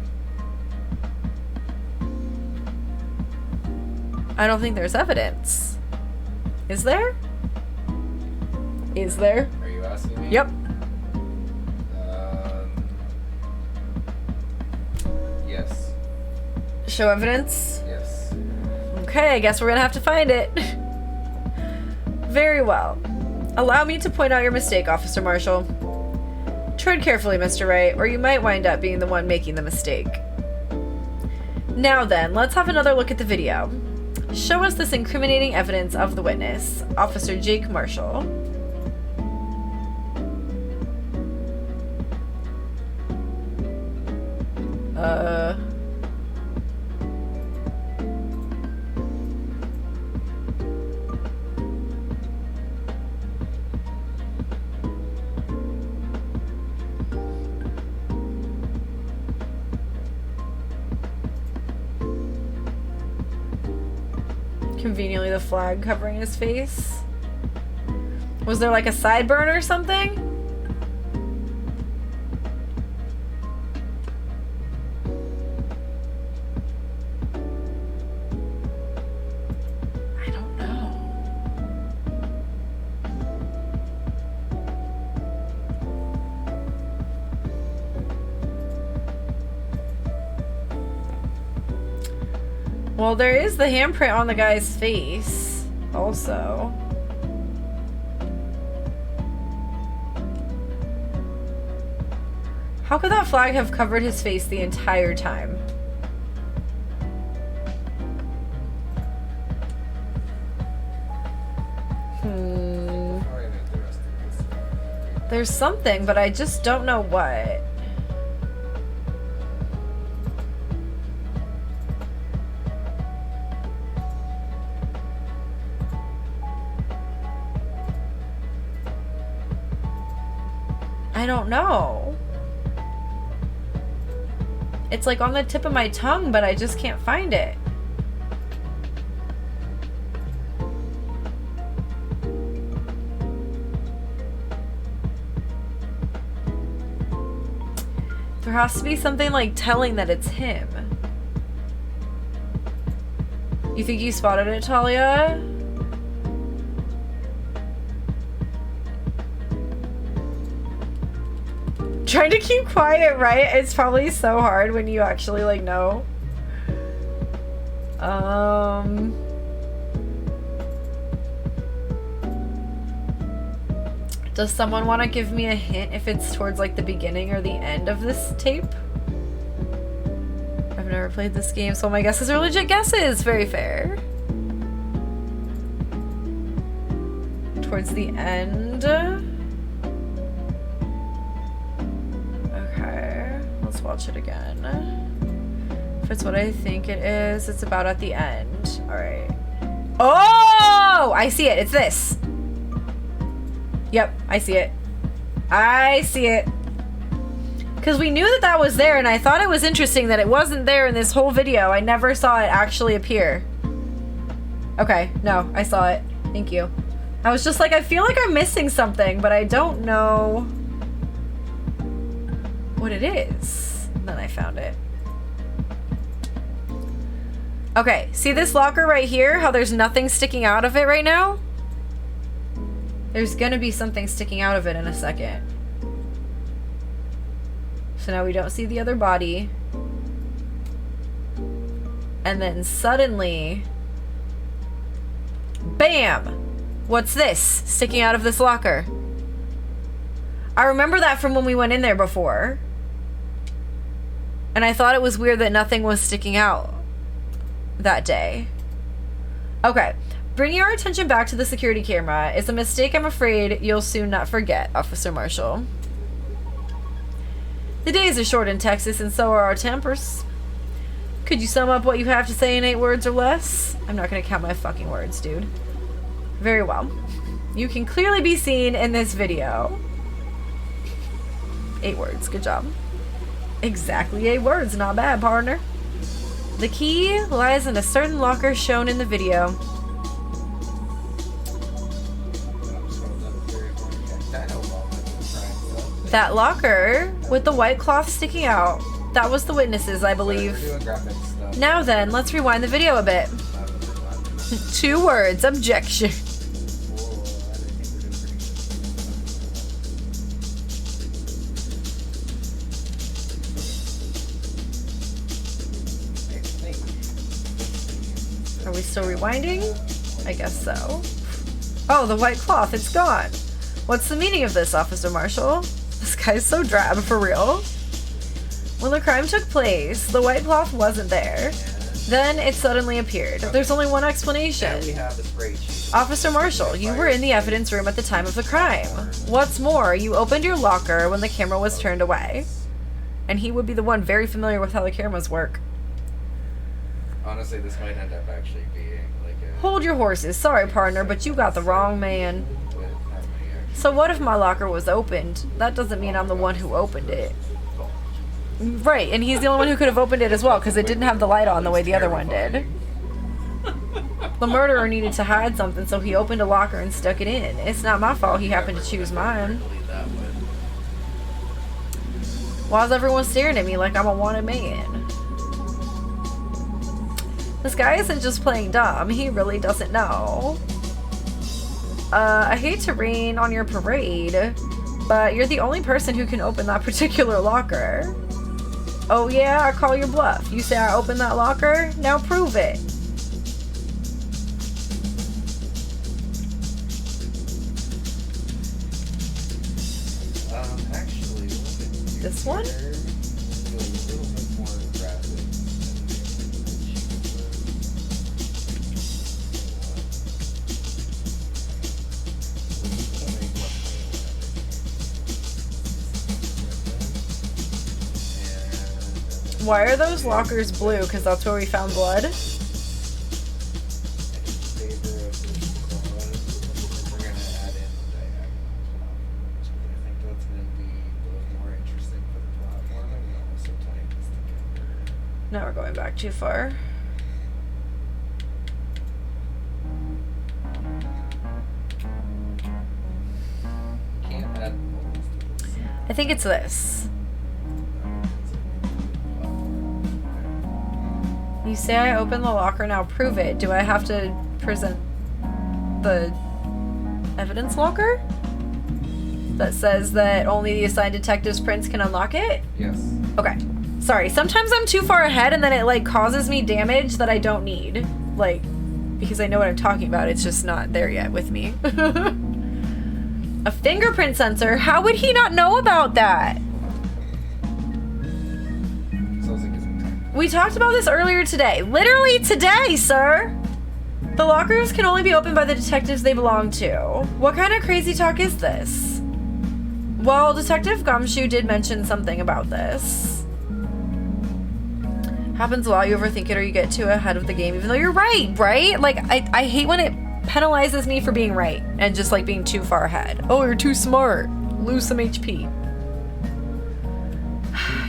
I don't think there's evidence. Is there? Is there? Are you asking me? Yep. Yes. Show evidence? Yes. Okay, I guess we're gonna have to find it. Very well. Allow me to point out your mistake, Officer Marshall. Tread carefully, Mr. Wright, or you might wind up being the one making the mistake. Now then, let's have another look at the video. Show us this incriminating evidence of the witness, Officer Jake Marshall. Conveniently the flag covering his face. Was there like a sideburn or something? I don't know. Well, there is the handprint on the guy's face, also. How could that flag have covered his face the entire time? There's something, but I just don't know what. I don't know. It's like on the tip of my tongue, but I just can't find it. There has to be something like telling that it's him. You think you spotted it, Talia? Trying to keep quiet, right? It's probably so hard when you actually like know. Does someone want to give me a hint if it's towards like the beginning or the end of this tape? I've never played this game, so my guesses are legit guesses. Very fair. Towards the end. Watch it again. If it's what I think it is, it's about at the end. Alright. Oh! I see it. It's this. Yep, I see it. I see it. Because we knew that that was there, and I thought it was interesting that it wasn't there in this whole video. I never saw it actually appear. Okay, no, I saw it. Thank you. I was just like, I feel like I'm missing something, but I don't know what it is. And then I found it. Okay, see this locker right here? How there's nothing sticking out of it right now? There's gonna be something sticking out of it in a second. So now we don't see the other body. And then suddenly... Bam! What's this sticking out of this locker? I remember that from when we went in there before. And I thought it was weird that nothing was sticking out that day. Okay. Bringing our attention back to the security camera is a mistake I'm afraid you'll soon not forget, Officer Marshall. The days are short in Texas, and so are our tempers. Could you sum up what you have to say in 8 words or less? I'm not gonna count my fucking words, dude. Very well. You can clearly be seen in this video. 8 words, good job. Exactly 8 words, not bad, partner. The key lies in a certain locker shown in the video. That locker with the white cloth sticking out, that was the witnesses, I believe. Now then, let's rewind the video a bit. 2 words, objection. Are we still rewinding? I guess so. Oh, the white cloth, it's gone. What's the meaning of this, Officer Marshall? This guy's so drab, for real. When the crime took place, the white cloth wasn't there. Then it suddenly appeared. There's only one explanation. Officer Marshall, you were in the evidence room at the time of the crime. What's more, you opened your locker when the camera was turned away. And he would be the one very familiar with how the cameras work. Honestly, this might end up actually being like a... Hold your horses. Sorry, partner, but you got the wrong man. So what if my locker was opened? That doesn't mean I'm the one who opened it. Right, and he's the only one who could have opened it as well, because it didn't have the light on the way the other one did. The murderer needed to hide something, so he opened a locker and stuck it in. It's not my fault he happened to choose mine. Why's everyone staring at me like I'm a wanted man? This guy isn't just playing dumb, he really doesn't know. I hate to rain on your parade, but you're the only person who can open that particular locker. Oh yeah, I call your bluff. You say I opened that locker? Now prove it. Actually, this one? Why are those lockers blue? Because that's where we found blood? Now we're going back too far. I think it's this. You say I opened the locker, now prove it. Do I have to present the evidence locker? That says that only the assigned detective's prints can unlock it? Yes. Okay. Sorry, sometimes I'm too far ahead and then it like causes me damage that I don't need. Like, because I know what I'm talking about, it's just not there yet with me. A fingerprint sensor? How would he not know about that? We talked about this earlier today. Literally today, sir! The lockers can only be opened by the detectives they belong to. What kind of crazy talk is this? Well, Detective Gumshoe did mention something about this. Happens a lot, you overthink it or you get too ahead of the game, even though you're right, right? Like, I hate when it penalizes me for being right and just like being too far ahead. Oh, you're too smart. Lose some HP.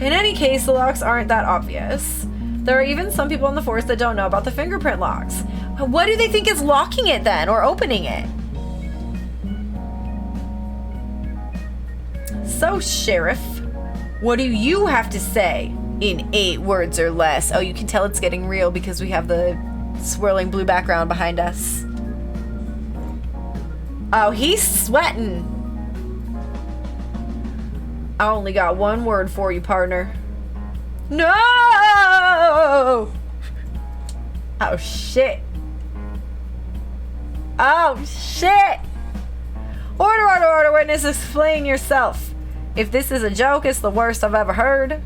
In any case, the locks aren't that obvious. There are even some people in the force that don't know about the fingerprint locks. What do they think is locking it then, or opening it? So, Sheriff, what do you have to say in 8 words or less? Oh, you can tell it's getting real because we have the swirling blue background behind us. Oh, he's sweating. I only got 1 word for you, partner. No! Oh, shit. Oh, shit! Order, order, order, witness, explain yourself. If this is a joke, it's the worst I've ever heard.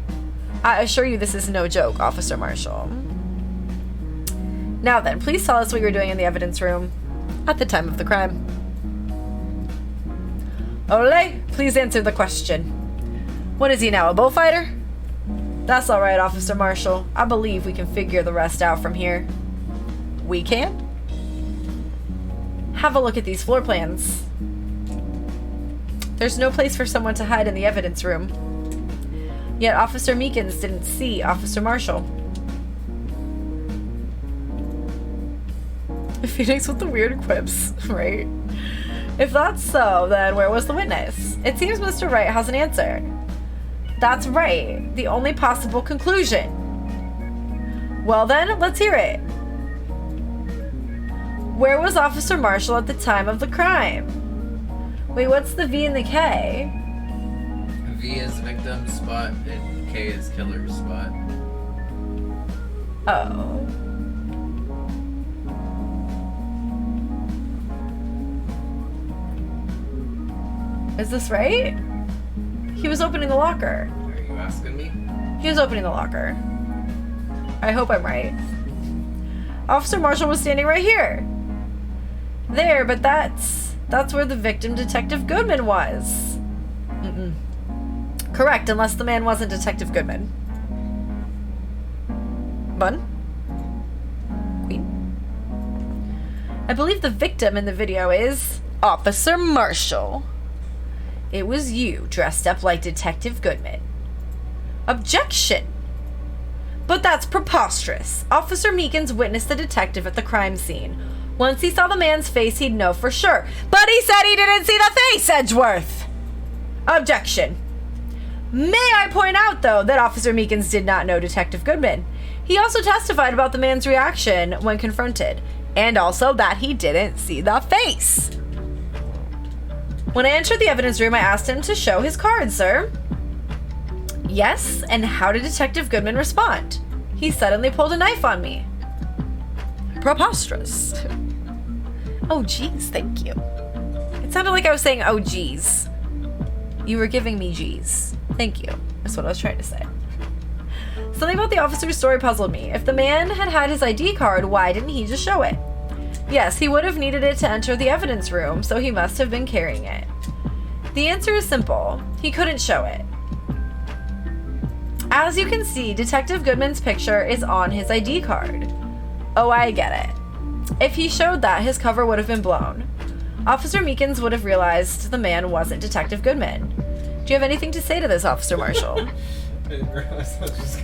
I assure you this is no joke, Officer Marshall. Now then, please tell us what you were doing in the evidence room at the time of the crime. Ole, please answer the question. What is he now, a bullfighter? That's alright, Officer Marshall. I believe we can figure the rest out from here. We can? Have a look at these floor plans. There's no place for someone to hide in the evidence room. Yet Officer Meekins didn't see Officer Marshall. Phoenix with the weird quips, right? If that's so, then where was the witness? It seems Mr. Wright has an answer. That's right, the only possible conclusion. Well then, let's hear it. Where was Officer Marshall at the time of the crime? Wait, what's the V and the K? V is victim's spot and K is killer's spot. Oh. Is this right? He was opening the locker. Are you asking me? He was opening the locker. I hope I'm right. Officer Marshall was standing right here. There, but that's where the victim, Detective Goodman, was. Mm-mm. Correct, unless the man wasn't Detective Goodman. Bun? Queen? I believe the victim in the video is Officer Marshall. It was you, dressed up like Detective Goodman. Objection! But that's preposterous. Officer Meekins witnessed the detective at the crime scene. Once he saw the man's face, he'd know for sure. But he said he didn't see the face, Edgeworth! Objection. May I point out, though, that Officer Meekins did not know Detective Goodman. He also testified about the man's reaction when confronted, and also that he didn't see the face. When I entered the evidence room, I asked him to show his card, sir. Yes, and how did Detective Goodman respond? He suddenly pulled a knife on me. Preposterous. Oh, geez, thank you. It sounded like I was saying, oh, geez. You were giving me geez. Thank you. That's what I was trying to say. Something about the officer's story puzzled me. If the man had had his ID card, why didn't he just show it? Yes, he would have needed it to enter the evidence room, so he must have been carrying it. The answer is simple. He couldn't show it. As you can see, Detective Goodman's picture is on his ID card. Oh, I get it. If he showed that, his cover would have been blown. Officer Meekins would have realized the man wasn't Detective Goodman. Do you have anything to say to this, Officer Marshall?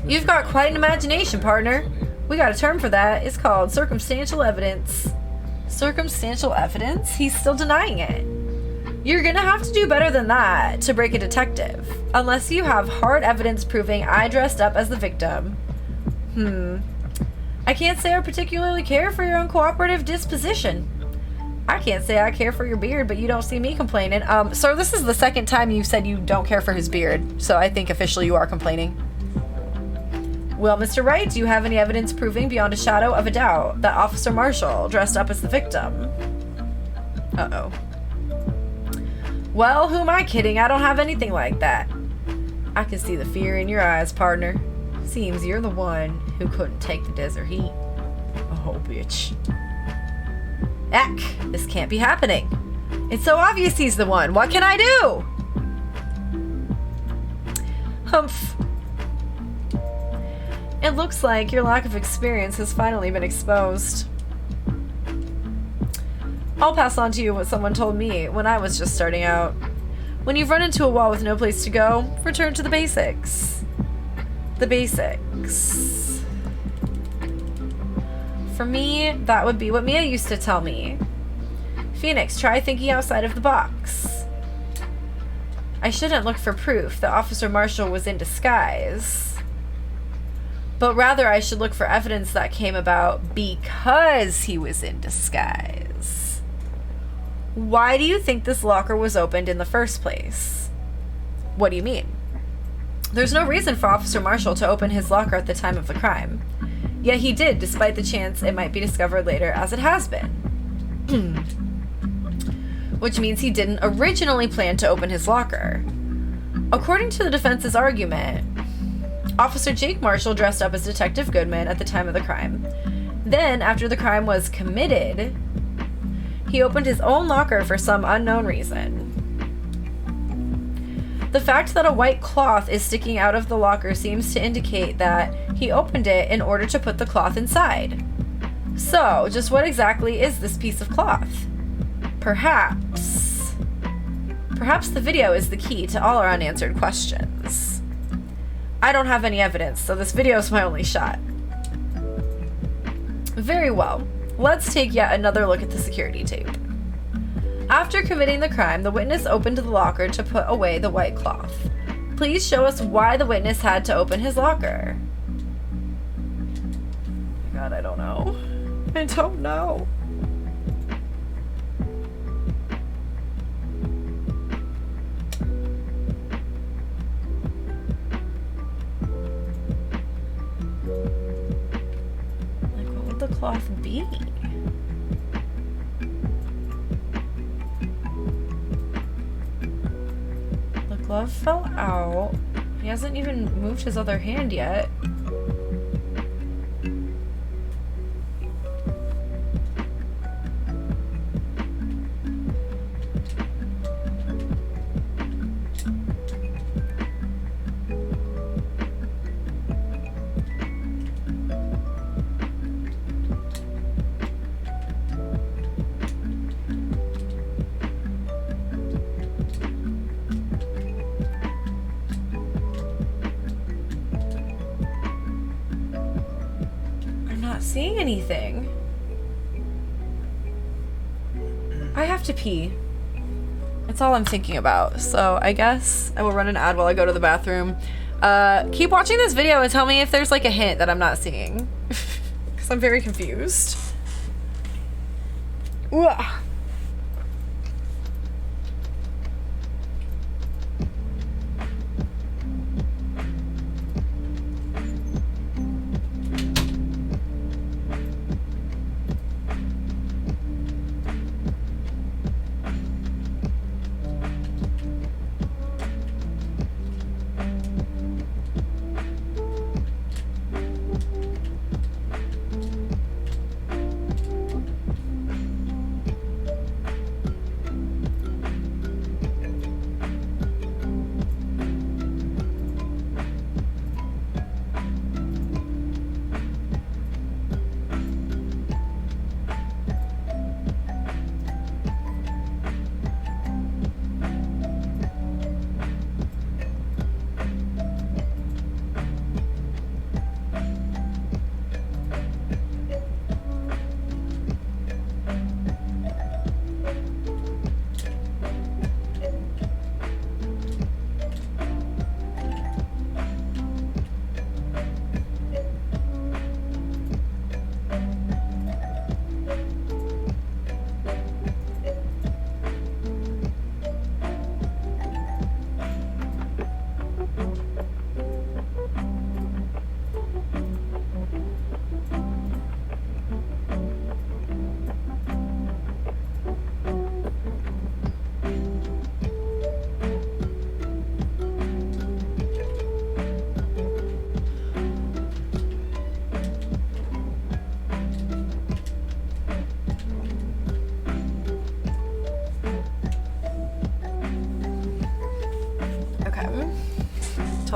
You've got quite an imagination, partner. We got a term for that. It's called circumstantial evidence. Circumstantial evidence? He's still denying it. You're gonna have to do better than that to break a detective. Unless you have hard evidence proving I dressed up as the victim. I can't say I particularly care for your uncooperative disposition. I can't say I care for your beard, but you don't see me complaining. Sir, this is the second time you've said you don't care for his beard, so I think officially you are complaining. Well, Mr. Wright, do you have any evidence proving beyond a shadow of a doubt that Officer Marshall dressed up as the victim? Uh-oh. Well, who am I kidding? I don't have anything like that. I can see the fear in your eyes, partner. Seems you're the one who couldn't take the desert heat. Oh, bitch. Eck, this can't be happening. It's so obvious he's the one. What can I do? Humph. It looks like your lack of experience has finally been exposed. I'll pass on to you what someone told me when I was just starting out. When you've run into a wall with no place to go, return to the basics. The basics. For me, that would be what Mia used to tell me. Phoenix, try thinking outside of the box. I shouldn't look for proof that Officer Marshall was in disguise. But rather, I should look for evidence that came about because he was in disguise. Why do you think this locker was opened in the first place? What do you mean? There's no reason for Officer Marshall to open his locker at the time of the crime. Yet he did, despite the chance it might be discovered later, as it has been. which means he didn't originally plan to open his locker. According to the defense's argument, Officer Jake Marshall dressed up as Detective Goodman at the time of the crime. Then, after the crime was committed, he opened his own locker for some unknown reason. The fact that a white cloth is sticking out of the locker seems to indicate that he opened it in order to put the cloth inside. So, just what exactly is this piece of cloth? Perhaps the video is the key to all our unanswered questions. I don't have any evidence, so this video is my only shot. Very well. Let's take yet another look at the security tape. After committing the crime, the witness opened the locker to put away the white cloth. Please show us why the witness had to open his locker. God, I don't know. I don't know. Like, what would the cloth be? The glove fell out. He hasn't even moved his other hand yet. Seeing anything. I have to pee. That's all I'm thinking about. So I guess I will run an ad while I go to the bathroom. Keep watching this video and tell me if there's like a hint that I'm not seeing. Because I'm very confused. Ooh.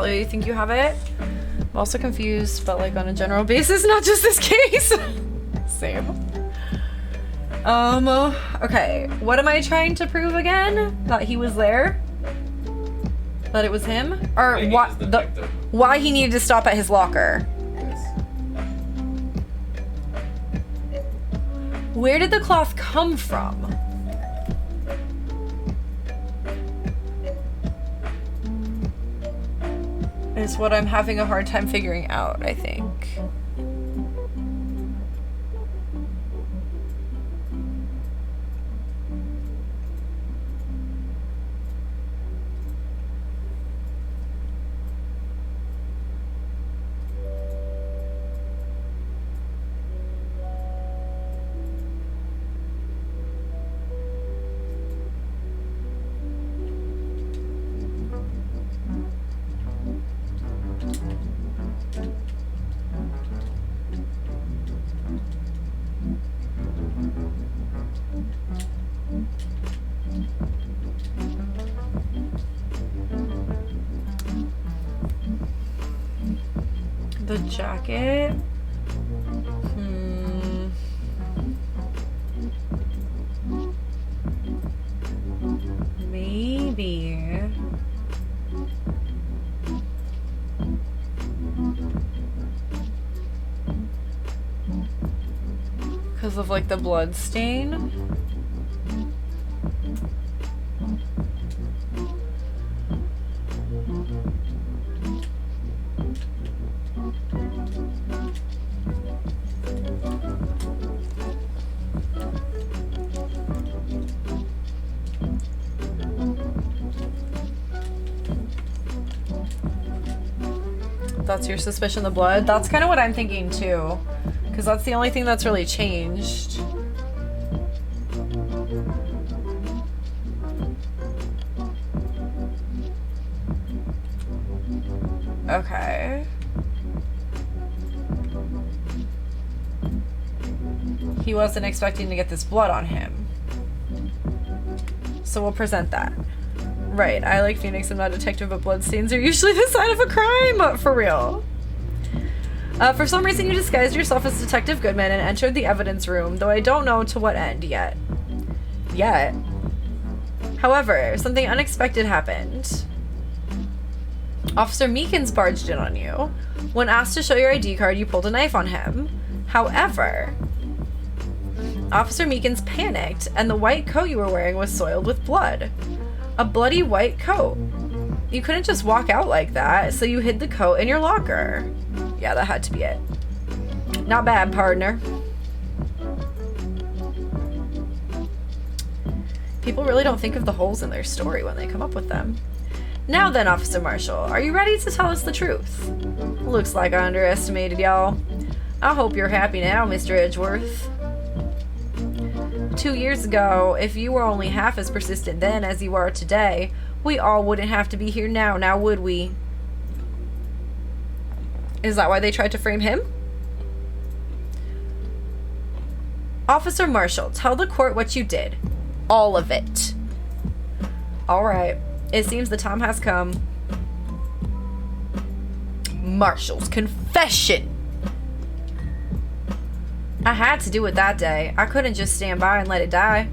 You think you have it? I'm also confused, but like on a general basis, not just this case. Same. Okay. What am I trying to prove again? That he was there? That it was him? Or why he needed to stop at his locker? Yes. Where did the cloth come from? Is what I'm having a hard time figuring out, I think. The jacket? Maybe. Because of like the blood stain? That's your suspicion, the blood? That's kind of what I'm thinking too. Because that's the only thing that's really changed. Okay. He wasn't expecting to get this blood on him. So we'll present that. Right, I like Phoenix, I'm not a detective, but bloodstains are usually the sign of a crime, for real. For some reason you disguised yourself as Detective Goodman and entered the evidence room, though I don't know to what end yet. However, something unexpected happened. Officer Meekins barged in on you. When asked to show your ID card, you pulled a knife on him. However, Officer Meekins panicked, and the white coat you were wearing was soiled with blood. A bloody white coat. You couldn't just walk out like that, so you hid the coat in your locker. Yeah, that had to be it. Not bad, partner. People really don't think of the holes in their story when they come up with them. Now then, Officer Marshall, are you ready to tell us the truth? Looks like I underestimated y'all. I hope you're happy now, Mr. Edgeworth. 2 years ago, if you were only half as persistent then as you are today, we all wouldn't have to be here now would we? Is that why they tried to frame him? Officer Marshall, tell the court what you did. All of it. Alright, it seems the time has come. Marshall's confession. I had to do it that day. I couldn't just stand by and let it die.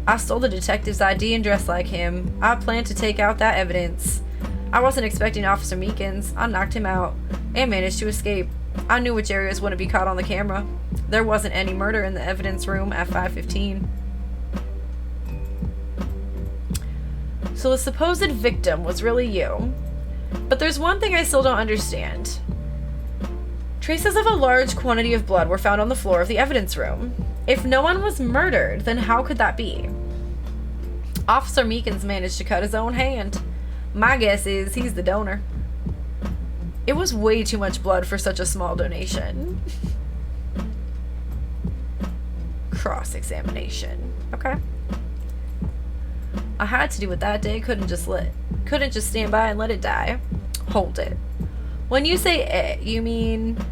I stole the detective's ID and dressed like him. I planned to take out that evidence. I wasn't expecting Officer Meekins. I knocked him out and managed to escape. I knew which areas wouldn't be caught on the camera. There wasn't any murder in the evidence room at 5:15. So the supposed victim was really you. But there's one thing I still don't understand. Traces of a large quantity of blood were found on the floor of the evidence room. If no one was murdered, then how could that be? Officer Meekins managed to cut his own hand. My guess is he's the donor. It was way too much blood for such a small donation. Cross-examination. Okay. I had to do it that day, couldn't just stand by and let it die. Hold it. When you say it, you mean,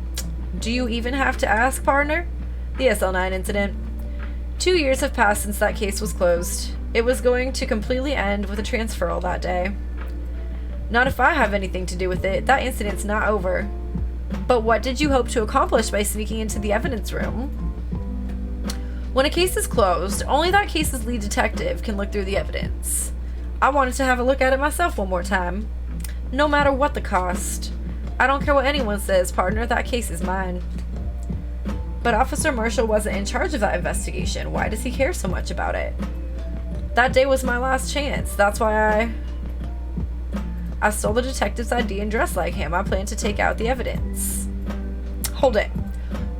do you even have to ask, partner? The SL9 incident. 2 years have passed since that case was closed. It was going to completely end with a transferal that day. Not if I have anything to do with it. That incident's not over. But what did you hope to accomplish by sneaking into the evidence room? When a case is closed, only that case's lead detective can look through the evidence. I wanted to have a look at it myself one more time. No matter what the cost. I don't care what anyone says, partner, that case is mine. But Officer Marshall wasn't in charge of that investigation. Why does he care so much about it? That day was my last chance. That's why I stole the detective's ID and dressed like him. I planned to take out the evidence. Hold it.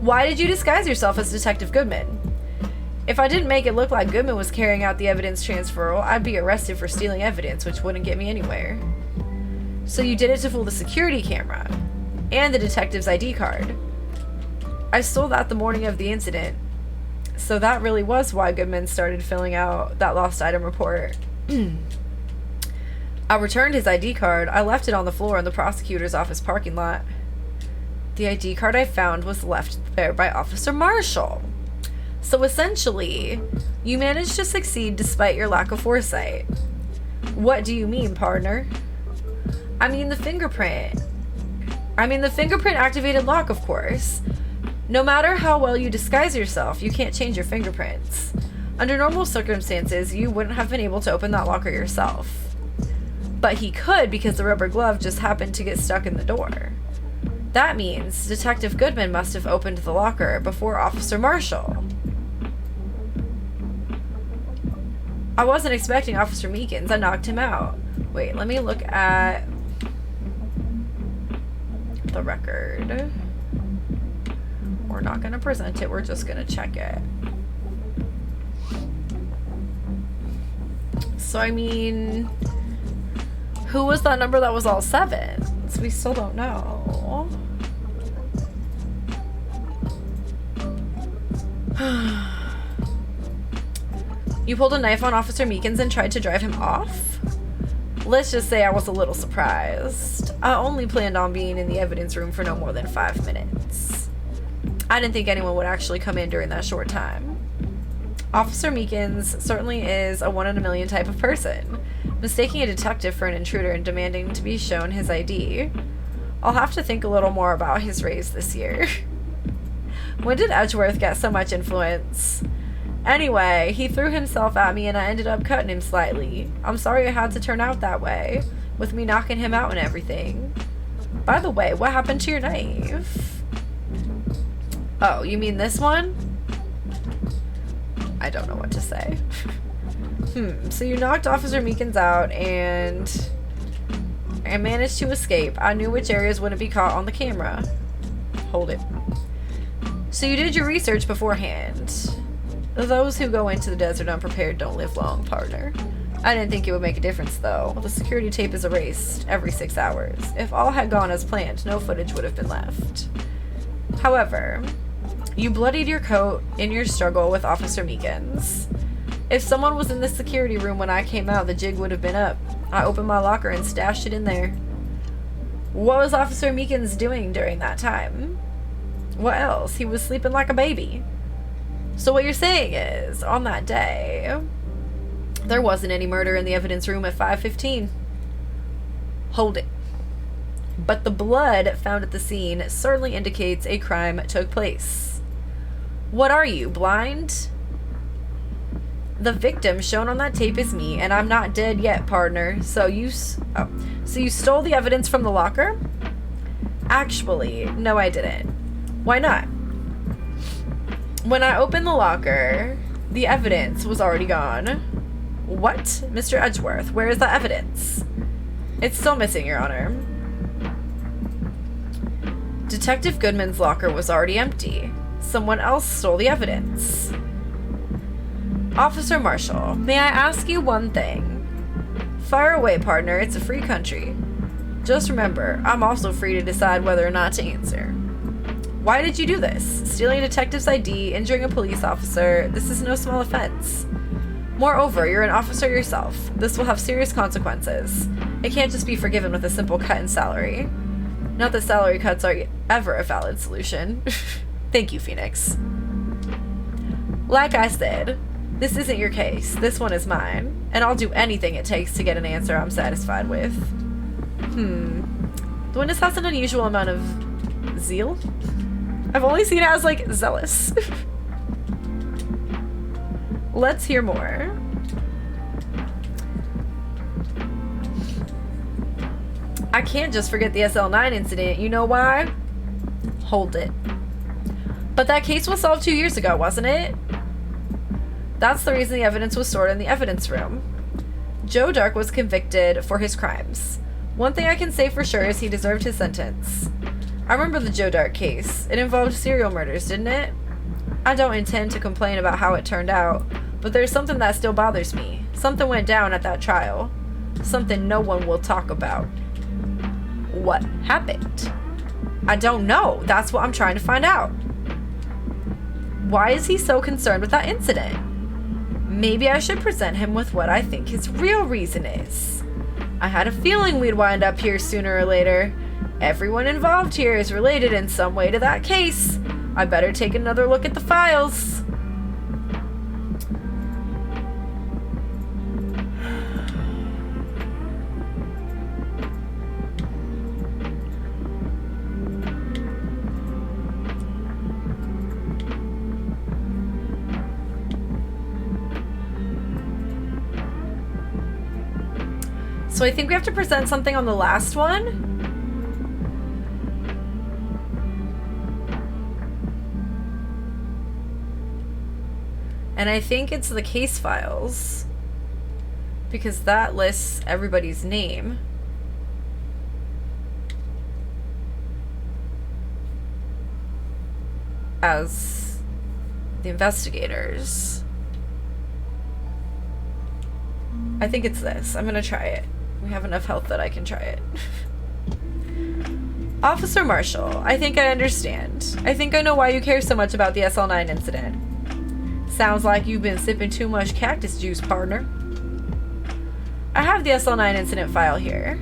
Why did you disguise yourself as Detective Goodman? If I didn't make it look like Goodman was carrying out the evidence transferal, I'd be arrested for stealing evidence, which wouldn't get me anywhere. So you did it to fool the security camera and the detective's ID card. I stole that the morning of the incident. So that really was why Goodman started filling out that lost item report. I returned his ID card. I left it on the floor in the prosecutor's office parking lot. The ID card I found was left there by Officer Marshall. So essentially, you managed to succeed despite your lack of foresight. What do you mean, partner? I mean the fingerprint. I mean, the fingerprint activated lock, of course. No matter how well you disguise yourself, you can't change your fingerprints. Under normal circumstances, you wouldn't have been able to open that locker yourself. But he could because the rubber glove just happened to get stuck in the door. That means Detective Goodman must have opened the locker before Officer Marshall. I wasn't expecting Officer Meekins. I knocked him out. Wait, let me look at the record. We're not going to present it. We're just going to check it. So, I mean, who was that number that was all sevens? We still don't know. You pulled a knife on Officer Meekins and tried to drive him off? Let's just say I was a little surprised. I only planned on being in the evidence room for no more than 5 minutes. I didn't think anyone would actually come in during that short time. Officer Meekins certainly is a 1 in a million type of person, mistaking a detective for an intruder and demanding to be shown his ID. I'll have to think a little more about his raise this year. When did Edgeworth get so much influence? Anyway, he threw himself at me and I ended up cutting him slightly. I'm sorry it had to turn out that way, with me knocking him out and everything. By the way, what happened to your knife? Oh, you mean this one? I don't know what to say. So you knocked Officer Meekins out and managed to escape. I knew which areas wouldn't be caught on the camera. Hold it. So you did your research beforehand. Those who go into the desert unprepared don't live long, partner. I didn't think it would make a difference, though. The security tape is erased every 6 hours. If all had gone as planned, no footage would have been left. However, you bloodied your coat in your struggle with Officer Meekins. If someone was in the security room when I came out, the jig would have been up. I opened my locker and stashed it in there. What was Officer Meekins doing during that time? What else? He was sleeping like a baby. So what you're saying is, on that day, there wasn't any murder in the evidence room at 5:15. Hold it. But the blood found at the scene certainly indicates a crime took place. What are you, blind? The victim shown on that tape is me, and I'm not dead yet, partner. So you stole the evidence from the locker? Actually, no, I didn't. Why not? When I opened the locker, the evidence was already gone. What? Mr. Edgeworth, where is the evidence? It's still missing, Your Honor. Detective Goodman's locker was already empty. Someone else stole the evidence. Officer Marshall, may I ask you one thing? Fire away, partner. It's a free country. Just remember, I'm also free to decide whether or not to answer. Why did you do this? Stealing a detective's ID, injuring a police officer, this is no small offense. Moreover, you're an officer yourself. This will have serious consequences. It can't just be forgiven with a simple cut in salary. Not that salary cuts are ever a valid solution. Thank you, Phoenix. Like I said, this isn't your case. This one is mine. And I'll do anything it takes to get an answer I'm satisfied with. The witness has an unusual amount of zeal. I've only seen it as, like, zealous. Let's hear more. I can't just forget the SL9 incident. You know why? Hold it. But that case was solved 2 years ago, wasn't it? That's the reason the evidence was stored in the evidence room. Joe Dark was convicted for his crimes. One thing I can say for sure is he deserved his sentence. I remember the Joe Dark case. It involved serial murders, didn't it? I don't intend to complain about how it turned out, but there's something that still bothers me. Something went down at that trial. Something no one will talk about. What happened? I don't know. That's what I'm trying to find out. Why is he so concerned with that incident? Maybe I should present him with what I think his real reason is. I had a feeling we'd wind up here sooner or later. Everyone involved here is related in some way to that case. I better take another look at the files. So I think we have to present something on the last one. And I think it's the case files, because that lists everybody's name. As the investigators. I think it's this. I'm gonna try it. We have enough health that I can try it. Officer Marshall, I think I understand. I think I know why you care so much about the SL9 incident. Sounds like you've been sipping too much cactus juice, partner. I have the SL9 incident file here.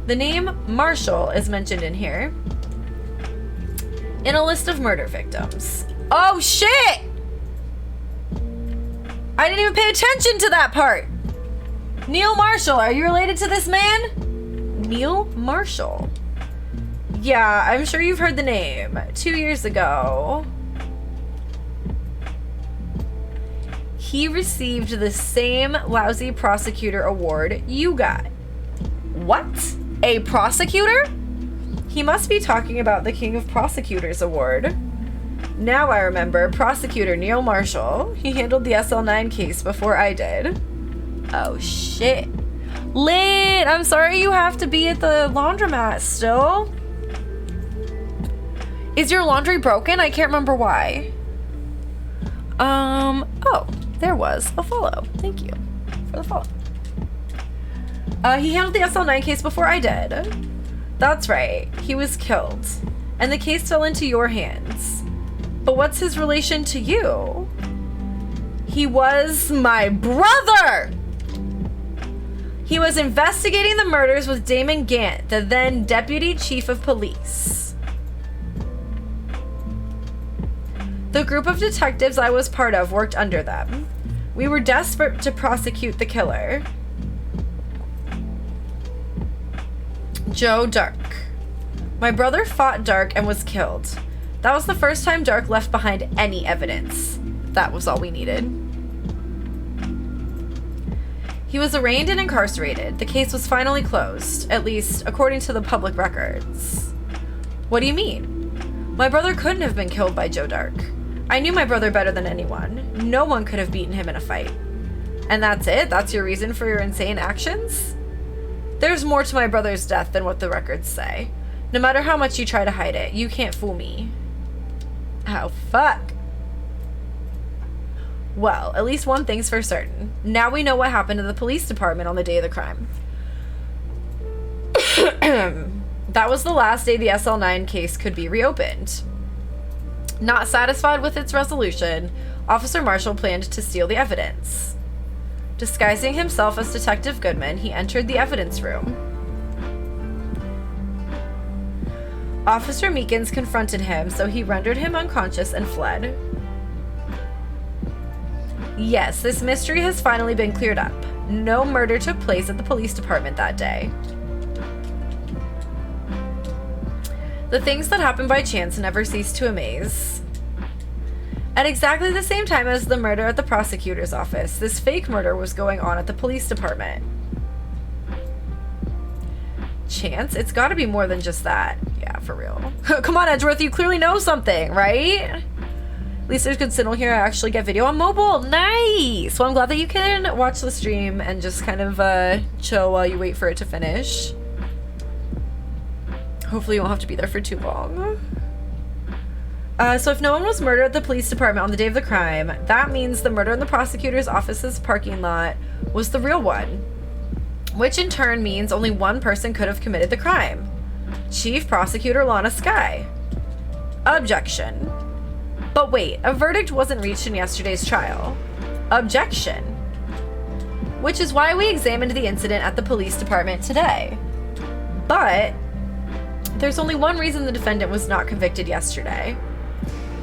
The name Marshall is mentioned in here. In a list of murder victims. Oh shit! I didn't even pay attention to that part! Neil Marshall, are you related to this man? Neil Marshall. Yeah, I'm sure you've heard the name. 2 years ago, he received the same lousy prosecutor award you got. What? A prosecutor? He must be talking about the King of Prosecutors award. Now I remember, Prosecutor Neil Marshall. He handled the SL9 case before I did. Oh shit. Lit! I'm sorry you have to be at the laundromat still. Is your laundry broken? I can't remember why. Oh, there was a follow. Thank you for the follow. He handled the SL9 case before I did. That's right. He was killed. And the case fell into your hands. But what's his relation to you? He was my brother! He was investigating the murders with Damon Gant, the then Deputy Chief of Police. The group of detectives I was part of worked under them. We were desperate to prosecute the killer. Joe Dark. My brother fought Dark and was killed. That was the first time Dark left behind any evidence. That was all we needed. He was arraigned and incarcerated. The case was finally closed, at least according to the public records. What do you mean? My brother couldn't have been killed by Joe Dark. I knew my brother better than anyone. No one could have beaten him in a fight. And that's it? That's your reason for your insane actions? There's more to my brother's death than what the records say. No matter how much you try to hide it, you can't fool me. Oh, fuck. Well, at least one thing's for certain. Now we know what happened to the police department on the day of the crime. That was the last day the SL9 case could be reopened. Not satisfied with its resolution, Officer Marshall planned to steal the evidence. Disguising himself as Detective Goodman, he entered the evidence room. Officer Meekins confronted him, so he rendered him unconscious and fled. Yes, this mystery has finally been cleared up. No murder took place at the police department that day. The things that happen by chance never cease to amaze. At exactly the same time as the murder at the prosecutor's office, this fake murder was going on at the police department. Chance? It's gotta be more than just that. Yeah, for real. Come on, Edgeworth, you clearly know something, right? At least there's good signal here. I actually get video on mobile. Nice! Well, I'm glad that you can watch the stream and just kind of chill while you wait for it to finish. Hopefully you won't have to be there for too long. So if no one was murdered at the police department on the day of the crime, that means the murder in the prosecutor's office's parking lot was the real one. Which in turn means only one person could have committed the crime. Chief Prosecutor Lana Skye. Objection. But wait, a verdict wasn't reached in yesterday's trial. Objection. Which is why we examined the incident at the police department today. But there's only one reason the defendant was not convicted yesterday.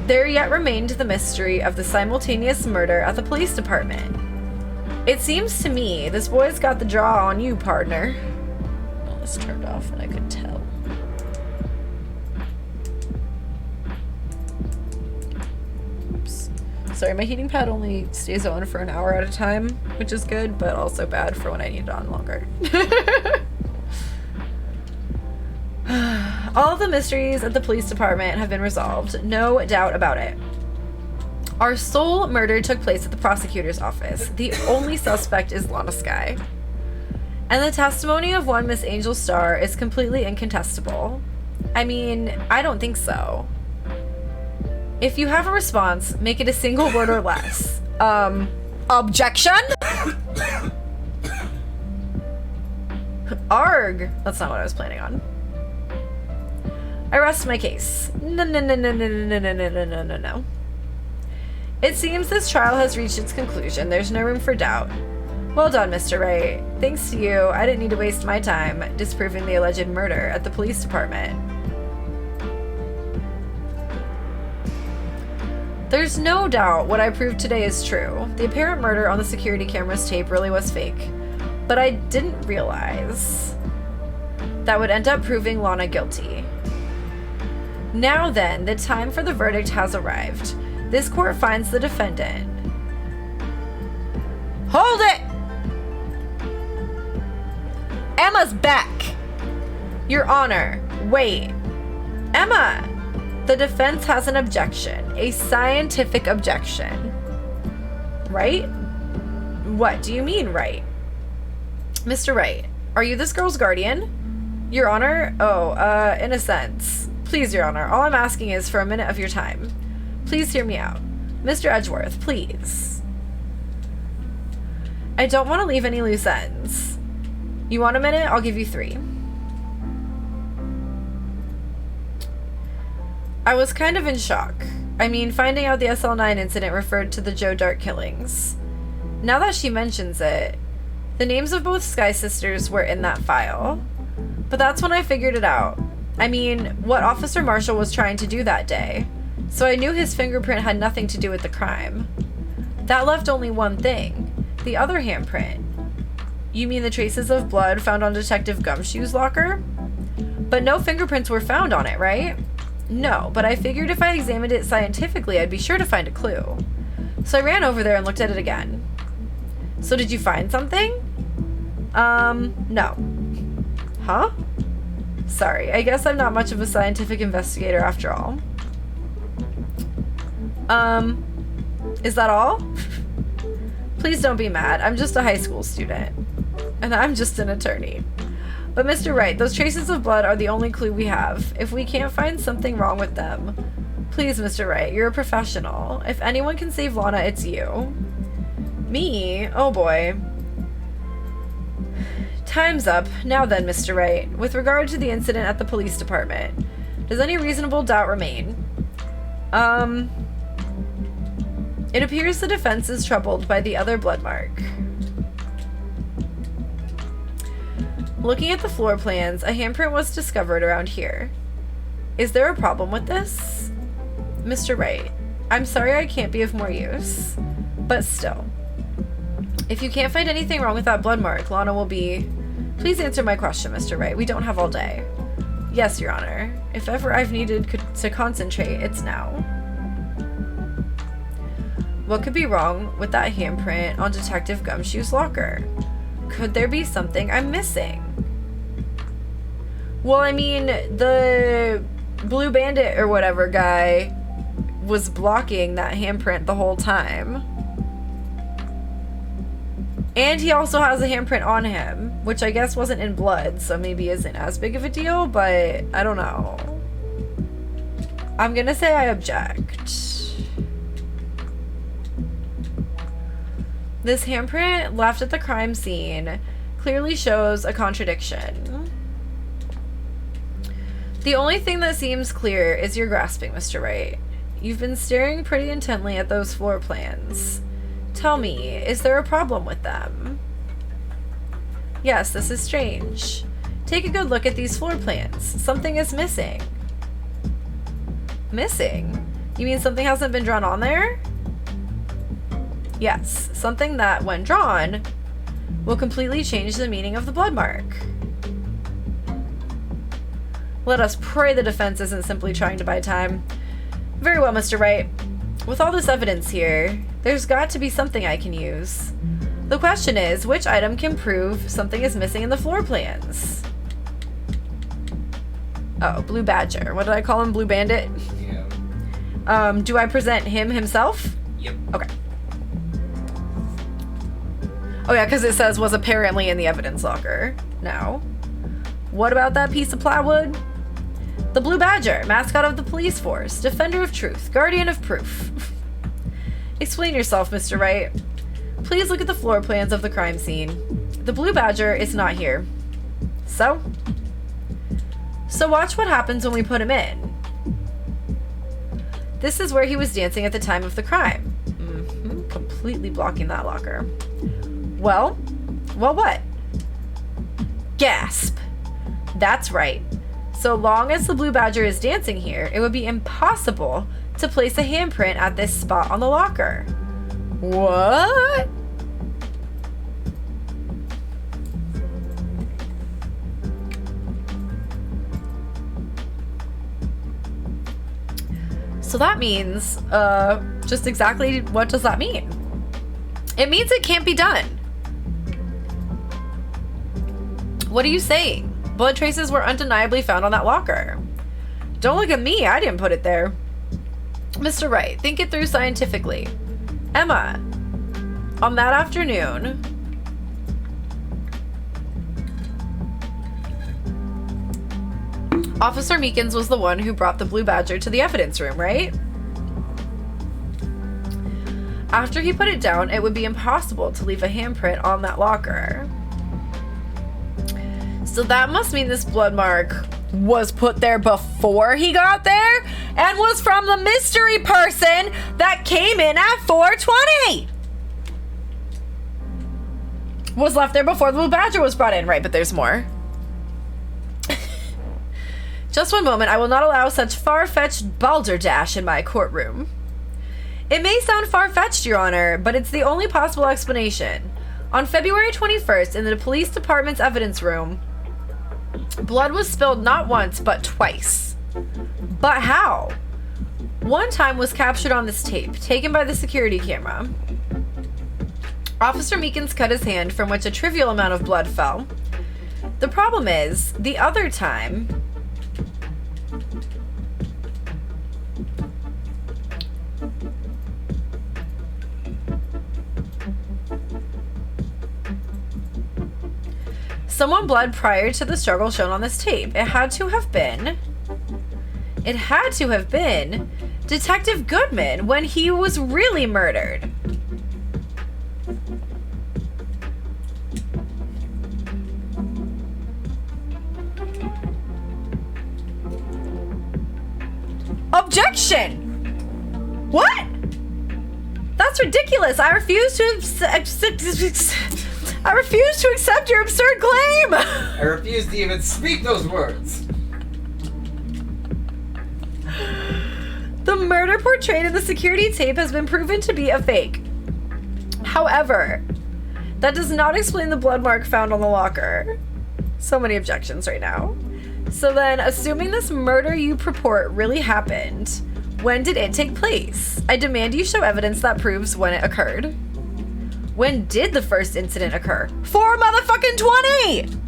There yet remained the mystery of the simultaneous murder at the police department. It seems to me this boy's got the draw on you, partner. Well, this turned off and I could tell. Oops. Sorry, my heating pad only stays on for an hour at a time, which is good, but also bad for when I need it on longer. All of the mysteries at the police department have been resolved, no doubt about it. Our sole murder took place at the prosecutor's office. The only suspect is Lana Skye. And the testimony of one Miss Angel Starr is completely incontestable. I mean, I don't think so. If you have a response, make it a single word or less. Objection? Arg! That's not what I was planning on. I rest my case. No. It seems this trial has reached its conclusion. There's no room for doubt. Well done, Mr. Wright. Thanks to you, I didn't need to waste my time disproving the alleged murder at the police department. There's no doubt what I proved today is true. The apparent murder on the security camera's tape really was fake. But I didn't realize that would end up proving Lana guilty. Now then, the time for the verdict has arrived. This court finds the defendant. Hold it! Emma's back! Your Honor, wait. Emma! The defense has an objection. A scientific objection. Right? What do you mean, right? Mr. Wright, are you this girl's guardian? Your Honor? Oh, in a sense. Please, Your Honor, all I'm asking is for a minute of your time. Please hear me out. Mr. Edgeworth, please. I don't want to leave any loose ends. You want a minute? I'll give you 3. I was kind of in shock. I mean, finding out the SL9 incident referred to the Joe Dart killings. Now that she mentions it, the names of both Skye sisters were in that file. But that's when I figured it out. I mean, what Officer Marshall was trying to do that day. So I knew his fingerprint had nothing to do with the crime. That left only one thing. The other handprint. You mean the traces of blood found on Detective Gumshoe's locker? But no fingerprints were found on it, right? No, but I figured if I examined it scientifically, I'd be sure to find a clue. So I ran over there and looked at it again. So did you find something? No. Huh? Sorry, I guess I'm not much of a scientific investigator after all. Is that all? Please don't be mad. I'm just a high school student. And I'm just an attorney. But Mr. Wright, those traces of blood are the only clue we have. If we can't find something wrong with them, please, Mr. Wright, you're a professional. If anyone can save Lana, it's you. Me? Oh boy. Time's up. Now then, Mr. Wright, with regard to the incident at the police department, does any reasonable doubt remain? It appears the defense is troubled by the other blood mark. Looking at the floor plans, a handprint was discovered around here. Is there a problem with this? Mr. Wright, I'm sorry I can't be of more use, but still. If you can't find anything wrong with that blood mark, Lana will be... Please answer my question, Mr. Wright. We don't have all day. Yes, Your Honor. If ever I've needed to concentrate, it's now. What could be wrong with that handprint on Detective Gumshoe's locker? Could there be something I'm missing? Well, I mean, the Blue Bandit or whatever guy was blocking that handprint the whole time. And he also has a handprint on him, which I guess wasn't in blood, so maybe isn't as big of a deal, but I don't know. I'm gonna say I object. This handprint left at the crime scene clearly shows a contradiction. The only thing that seems clear is your grasping, Mr. Wright. You've been staring pretty intently at those floor plans. Tell me, is there a problem with them? Yes, this is strange. Take a good look at these floor plans. Something is missing. Missing? You mean something hasn't been drawn on there? Yes, something that, when drawn, will completely change the meaning of the blood mark. Let us pray the defense isn't simply trying to buy time. Very well, Mr. Wright. With all this evidence here, there's got to be something I can use. The question is, which item can prove something is missing in the floor plans? Oh, Blue Badger. What did I call him? Blue Bandit? Yeah. Do I present him himself? Yep. Okay. Oh yeah, because it says was apparently in the evidence locker. Now, what about that piece of plywood? The Blue Badger, mascot of the police force, defender of truth, guardian of proof. Explain yourself, Mr. Wright. Please look at the floor plans of the crime scene. The Blue Badger is not here. So watch what happens when we put him in. This is where he was dancing at the time of the crime. Completely blocking that locker. Well, what? Gasp. That's right. So long as the Blue Badger is dancing here, it would be impossible to place a handprint at this spot on the locker. What? So that means, just exactly what does that mean? It means it can't be done. What are you saying? Blood traces were undeniably found on that locker. Don't look at me, I didn't put it there. Mr. Wright, think it through scientifically. Emma, on that afternoon, Officer Meekins was the one who brought the Blue Badger to the evidence room, right? After he put it down, it would be impossible to leave a handprint on that locker. So that must mean this blood mark was put there before he got there and was from the mystery person that came in at 4:20. Was left there before the Blue Badger was brought in, right? But there's more. Just one moment, I will not allow such far-fetched balderdash in my courtroom. It may sound far-fetched, Your Honor, but it's the only possible explanation. On February 21st, in the police department's evidence room, blood was spilled not once, but twice. But how? One time was captured on this tape, taken by the security camera. Officer Meekins cut his hand, from which a trivial amount of blood fell. The problem is, the other time, someone bled prior to the struggle shown on this tape. It had to have been Detective Goodman when he was really murdered. Objection! What? That's ridiculous. I refuse to accept your absurd claim! I refuse to even speak those words! The murder portrayed in the security tape has been proven to be a fake. However, that does not explain the blood mark found on the locker. So many objections right now. So then, assuming this murder you purport really happened, when did it take place? I demand you show evidence that proves when it occurred. When did the first incident occur? 4:20!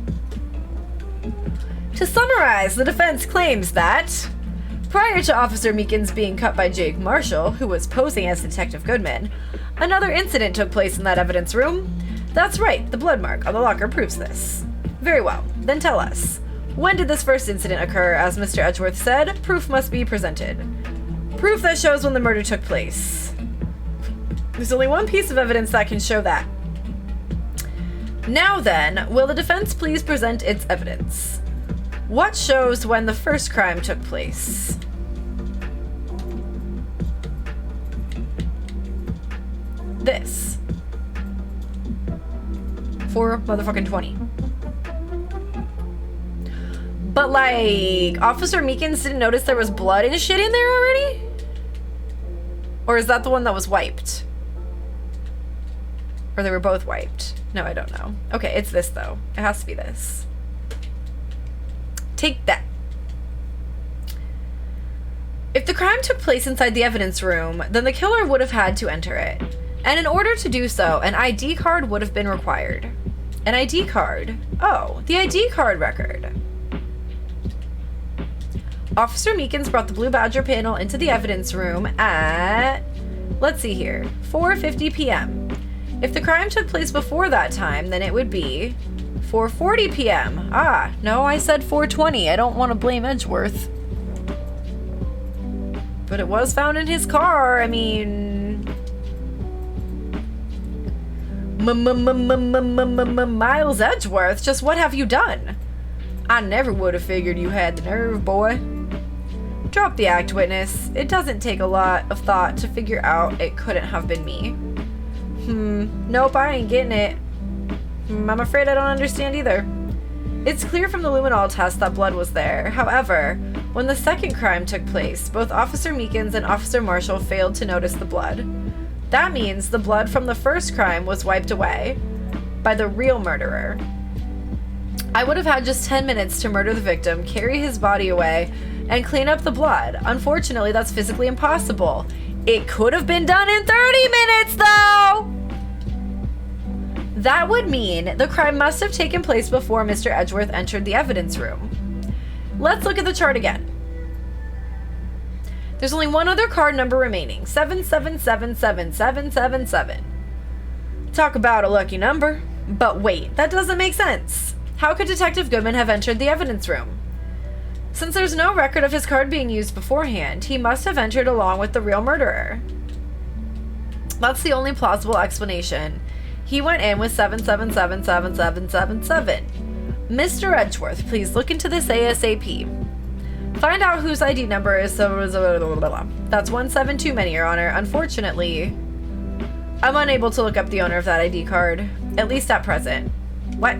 To summarize, the defense claims that prior to Officer Meekins being cut by Jake Marshall, who was posing as Detective Goodman, another incident took place in that evidence room. That's right, the blood mark on the locker proves this. Very well, then tell us. When did this first incident occur? As Mr. Edgeworth said, proof must be presented. Proof that shows when the murder took place. There's only one piece of evidence that can show that. Now then, will the defense please present its evidence? What shows when the first crime took place? This. 4:20. But like, Officer Meekins didn't notice there was blood and shit in there already? Or is that the one that was wiped? Or they were both wiped? No, I don't know. Okay, it's this though. It has to be this. Take that. If If the crime took place inside the evidence room, then the killer would have had to enter it. And in order to do so, an ID card would have been required. An ID card? Oh, the ID card record. Officer Meekins brought the Blue Badger panel into the evidence room at, let's see here, 4:50 p.m. If the crime took place before that time, then it would be 4:40 p.m. Ah, no, I said 4:20. I don't want to blame Edgeworth. But it was found in his car. I mean... Miles Edgeworth, just what have you done? I never would have figured you had the nerve, boy. Drop the act, witness. It doesn't take a lot of thought to figure out it couldn't have been me. Nope, I ain't getting it. I'm afraid I don't understand either. It's clear from the luminol test that blood was there. However, when the second crime took place, both Officer Meekins and Officer Marshall failed to notice the blood. That means the blood from the first crime was wiped away by the real murderer. I would have had just 10 minutes to murder the victim, carry his body away, and clean up the blood. Unfortunately, that's physically impossible. It could have been done in 30 minutes, though! That would mean the crime must have taken place before Mr. Edgeworth entered the evidence room. Let's look at the chart again. There's only one other card number remaining, 7777777. Talk about a lucky number. But wait, that doesn't make sense. How could Detective Goodman have entered the evidence room? Since there's no record of his card being used beforehand, he must have entered along with the real murderer. That's the only plausible explanation. He went in with 7777777. Mr. Edgeworth, please look into this ASAP. Find out whose ID number is... That's 17 too many, Your Honor. Unfortunately, I'm unable to look up the owner of that ID card, at least at present. What?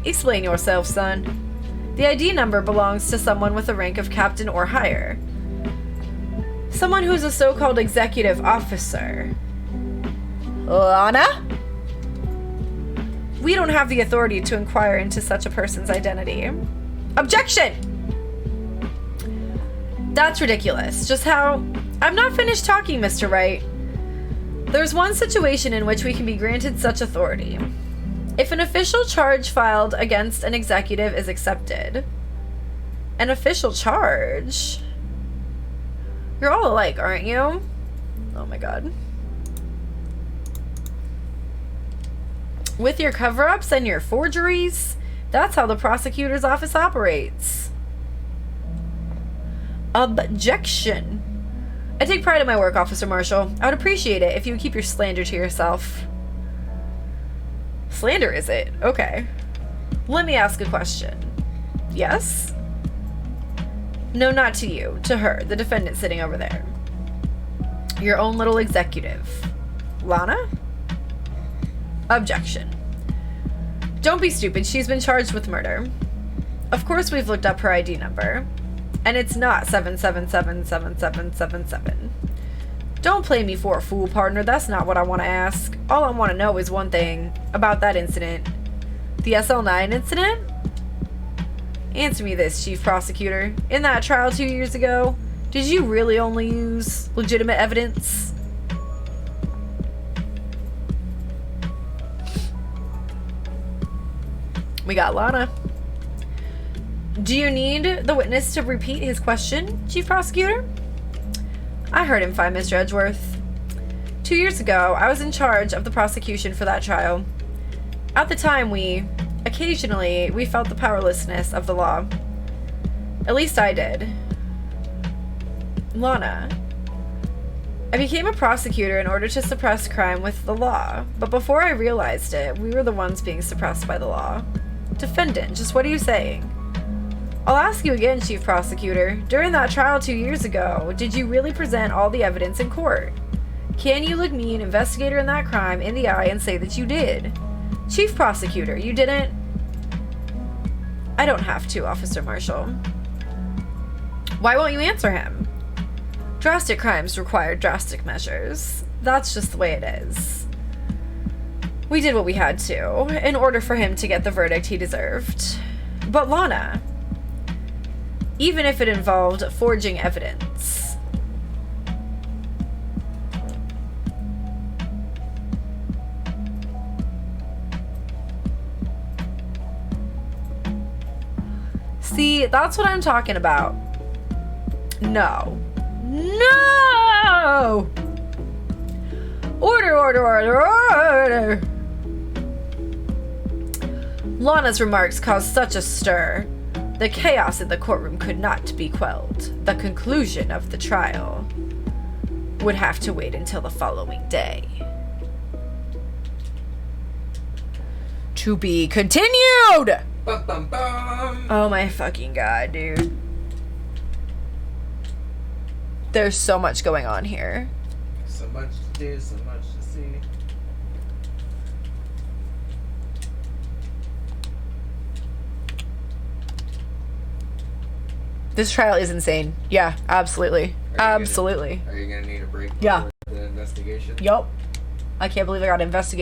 Explain yourself, son. The ID number belongs to someone with a rank of captain or higher. Someone who's a so-called executive officer. Lana? We don't have the authority to inquire into such a person's identity. Objection! That's ridiculous. Just how... I'm not finished talking, Mr. Wright. There's one situation in which we can be granted such authority. If an official charge filed against an executive is accepted. An official charge? You're all alike, aren't you? Oh my god. With your cover-ups and your forgeries, that's how the prosecutor's office operates. Objection. I take pride in my work, Officer Marshall. I would appreciate it if you would keep your slander to yourself. Slander, is it? Okay. Let me ask a question. Yes? No, not to you. To her, the defendant sitting over there. Your own little executive. Lana? Objection. Don't be stupid. She's been charged with murder. Of course we've looked up her ID number. And it's not 7777777. Don't play me for a fool, partner. That's not what I want to ask. All I want to know is one thing about that incident. The SL9 incident? Answer me this, Chief Prosecutor. In that trial 2 years ago, did you really only use legitimate evidence? We got Lana. Do you need the witness to repeat his question, Chief Prosecutor? I heard him fine, Mr. Edgeworth. 2 years ago, I was in charge of the prosecution for that trial. At the time, occasionally, we felt the powerlessness of the law. At least I did. Lana. I became a prosecutor in order to suppress crime with the law, but before I realized it, we were the ones being suppressed by the law. Defendant, just what are you saying? I'll ask you again, Chief Prosecutor. During that trial 2 years ago, did you really present all the evidence in court? Can you look me, an investigator in that crime, in the eye and say that you did? Chief Prosecutor, you didn't? I don't have to, Officer Marshall. Why won't you answer him? Drastic crimes require drastic measures. That's just the way it is. We did what we had to, in order for him to get the verdict he deserved. But Lana... even if it involved forging evidence. See, that's what I'm talking about. No. No! Order, order, order, order! Lana's remarks caused such a stir. The chaos in the courtroom could not be quelled. The conclusion of the trial would have to wait until the following day. To be continued! Bum, bum, bum. Oh my fucking god, dude. There's so much going on here. So much to do, so much to see. This trial is insane. Yeah, absolutely. Absolutely. Are you gonna need a break Yeah. before the investigation? Yup. I can't believe I got investigated.